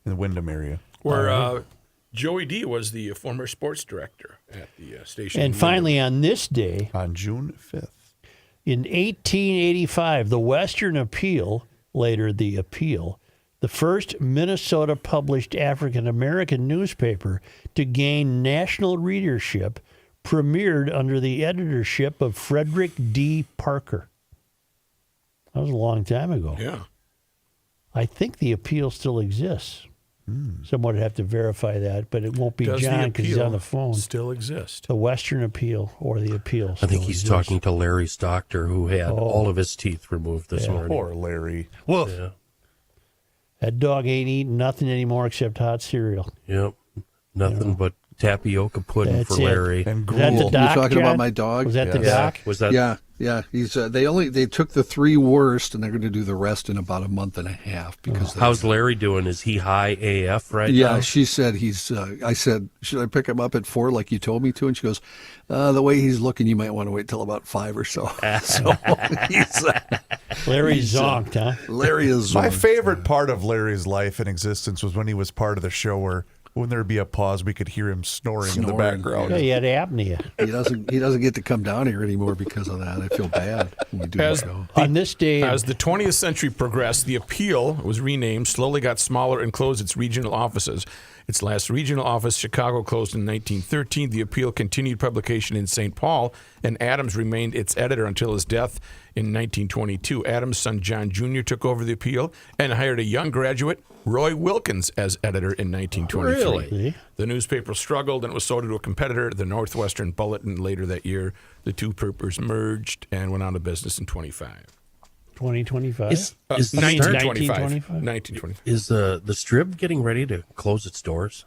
in the Wyndham area. Where Joey D was the former sports director at the station. And finally, on this day, On June 5th. in 1885, the Western Appeal, later the Appeal, the first Minnesota published African American newspaper to gain national readership, premiered under the editorship of Frederick D. Parker. That was a long time ago. Yeah. I think the Appeal still exists. Someone would have to verify that, but it won't be Does John the because he's on the appeal phone. still exist? The Western Appeal or the Appeal. I think still he's exists. talking to Larry's doctor who had all of his teeth removed this morning. Poor Larry. Woof. Yeah. That dog ain't eating nothing anymore except hot cereal. Yep. Nothing but tapioca pudding That's for it. Larry. And Was that the gruel. doc, You're talking John? about my dog? Was that the Yes. doc? Was that? Yeah. He's they took the three worst, and they're going to do the rest in about a month and a half because they- How's Larry doing? Is he high AF right Yeah, now? she said he's. I said, should I pick him up at 4 like you told me to? And she goes, the way he's looking, you might want to wait till about 5 or so. So he's, Larry zonked, huh? Larry is My favorite part of Larry's life and existence was when he was part of the show where when there'd be a pause, we could hear him snoring in the Snoring, background. Yeah, he had apnea. He doesn't get to come down here anymore because of that. I feel bad when we do the As- show. On this day, As the 20th century progressed, the Appeal was renamed, slowly got smaller, and closed its regional offices. Its last regional office, Chicago, closed in 1913. The Appeal continued publication in St. Paul, and Adams remained its editor until his death in 1922. Adams' son John Jr. took over the Appeal and hired a young graduate, Roy Wilkins, as editor in 1923. Really? The newspaper struggled and was sold to a competitor, the Northwestern Bulletin. Later that year, the two papers merged and went out of business in 25. 2025. Is the 1925. 1925? 1925. Is the Strip getting ready to close its doors?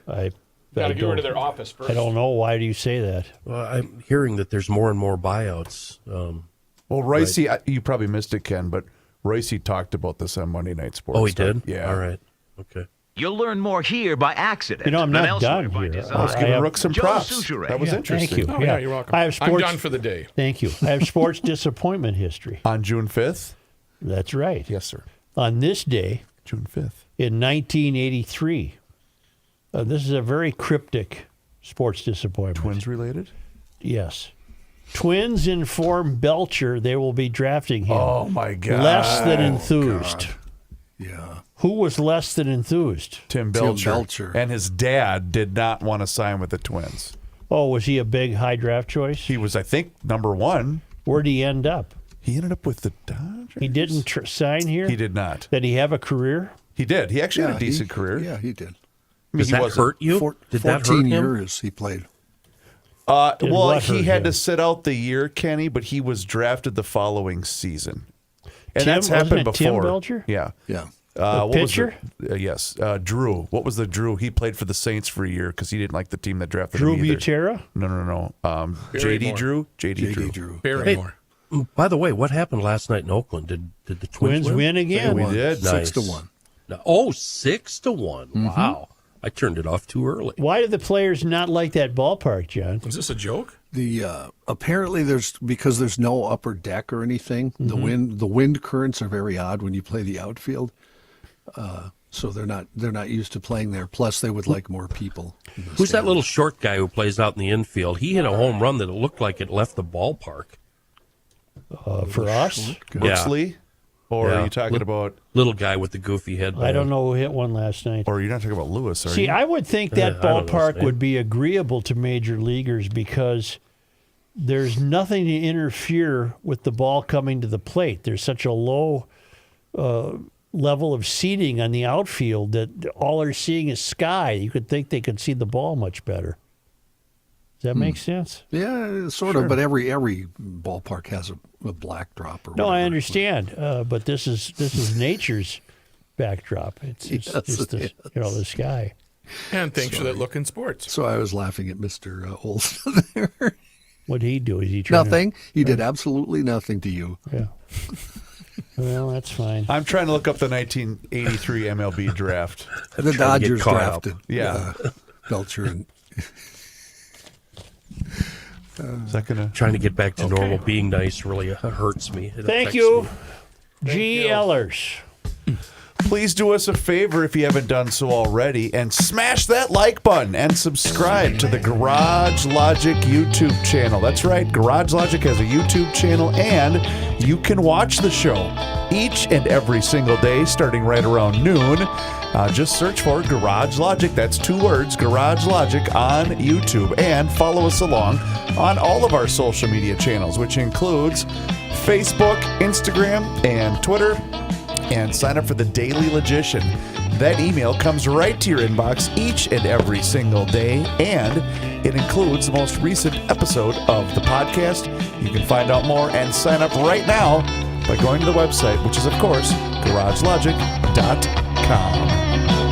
I Got to get rid of their office first. I don't know. Why do you say that? Well, I'm hearing that there's more and more buyouts. Well, Royce, you probably missed it, Ken, but Royce talked about this on Monday Night Sports. Oh, he did? Yeah. All right. Okay. You'll learn more here by accident. You know, I'm than not elsewhere done by here. design. I was giving Rook some Joe props. Souchere. That was interesting. Thank you. Oh, yeah, you're welcome. I have sports. I'm done for the day. Thank you. I have sports disappointment history. On June 5th? That's right. Yes, sir. On this day, June 5th. in 1983, this is a very cryptic sports disappointment. Twins related? Yes. Twins inform Belcher they will be drafting him. Oh, my God. Less than enthused. Yeah. Who was less than enthused? Tim Belcher. Belcher. And his dad did not want to sign with the Twins. Oh, was he a big high draft choice? He was, I think, number one. Where'd he end up? He ended up with the Dodgers. He didn't sign here? He did not. Did he have a career? He did. He actually had a decent career. Yeah, he did. I mean, Does he that wasn't- hurt you? Did that hurt 14 him? years he played. Well, what he hurt had him? to sit out the year, Kenny, but he was drafted the following season. And Tim- that's happened wasn't it Tim before. Belcher? Yeah. Yeah. What was pitcher? yes. Drew. What was the Drew? He played for the Saints for a year because he didn't like the team that drafted Drew him either. Butera? No. JD Moore. Drew? JD Drew. Drew. Barrymore. By the way, what happened last night in Oakland? Did the Twins win again? We did. Nice. 6-1. Oh, 6-1. Wow. I turned it off too early. Why do the players not like that ballpark, John? Is this a joke? The apparently because there's no upper deck or anything. Mm-hmm. The wind currents are very odd when you play the outfield. So they're not used to playing there. Plus, they would like more people. Who's that little short guy who plays out in the infield? He hit a home run that it looked like it left the ballpark. For us? Brookslee? Or Yeah. are you talking about, Little guy with the goofy head. I don't know who hit one last night. or you're not talking about Lewis, are See, you? I would think that I don't know his ballpark name. would be agreeable to major leaguers because there's nothing to interfere with the ball coming to the plate. There's such a low level of seating on the outfield that all they're seeing is sky. You could think they could see the ball much better. Does that make sense? Yeah, sort of. But every ballpark has a black drop or No, whatever. I understand, but this is nature's backdrop. It's Yes, just it the sky. And thanks for that look in sports. So I was laughing at Mr. Olson there. What'd he do? Is he trying Nothing. He did absolutely nothing to you. Yeah. Well, that's fine. I'm trying to look up the 1983 MLB draft. The Dodgers caught up. drafted Yeah. Belcher and Is that going to... Trying to get back to normal. Being nice really hurts me. It Thank affects you, me. G. Ellers. Please do us a favor if you haven't done so already and smash that like button and subscribe to the Garage Logic YouTube channel. That's right, Garage Logic has a YouTube channel and you can watch the show each and every single day starting right around noon. Just search for Garage Logic. That's 2 words, Garage Logic, on YouTube. And follow us along on all of our social media channels, which includes Facebook, Instagram, and Twitter. And sign up for the Daily Logician. That email comes right to your inbox each and every single day, and it includes the most recent episode of the podcast. You can find out more and sign up right now by going to the website, which is, of course, garagelogic.com.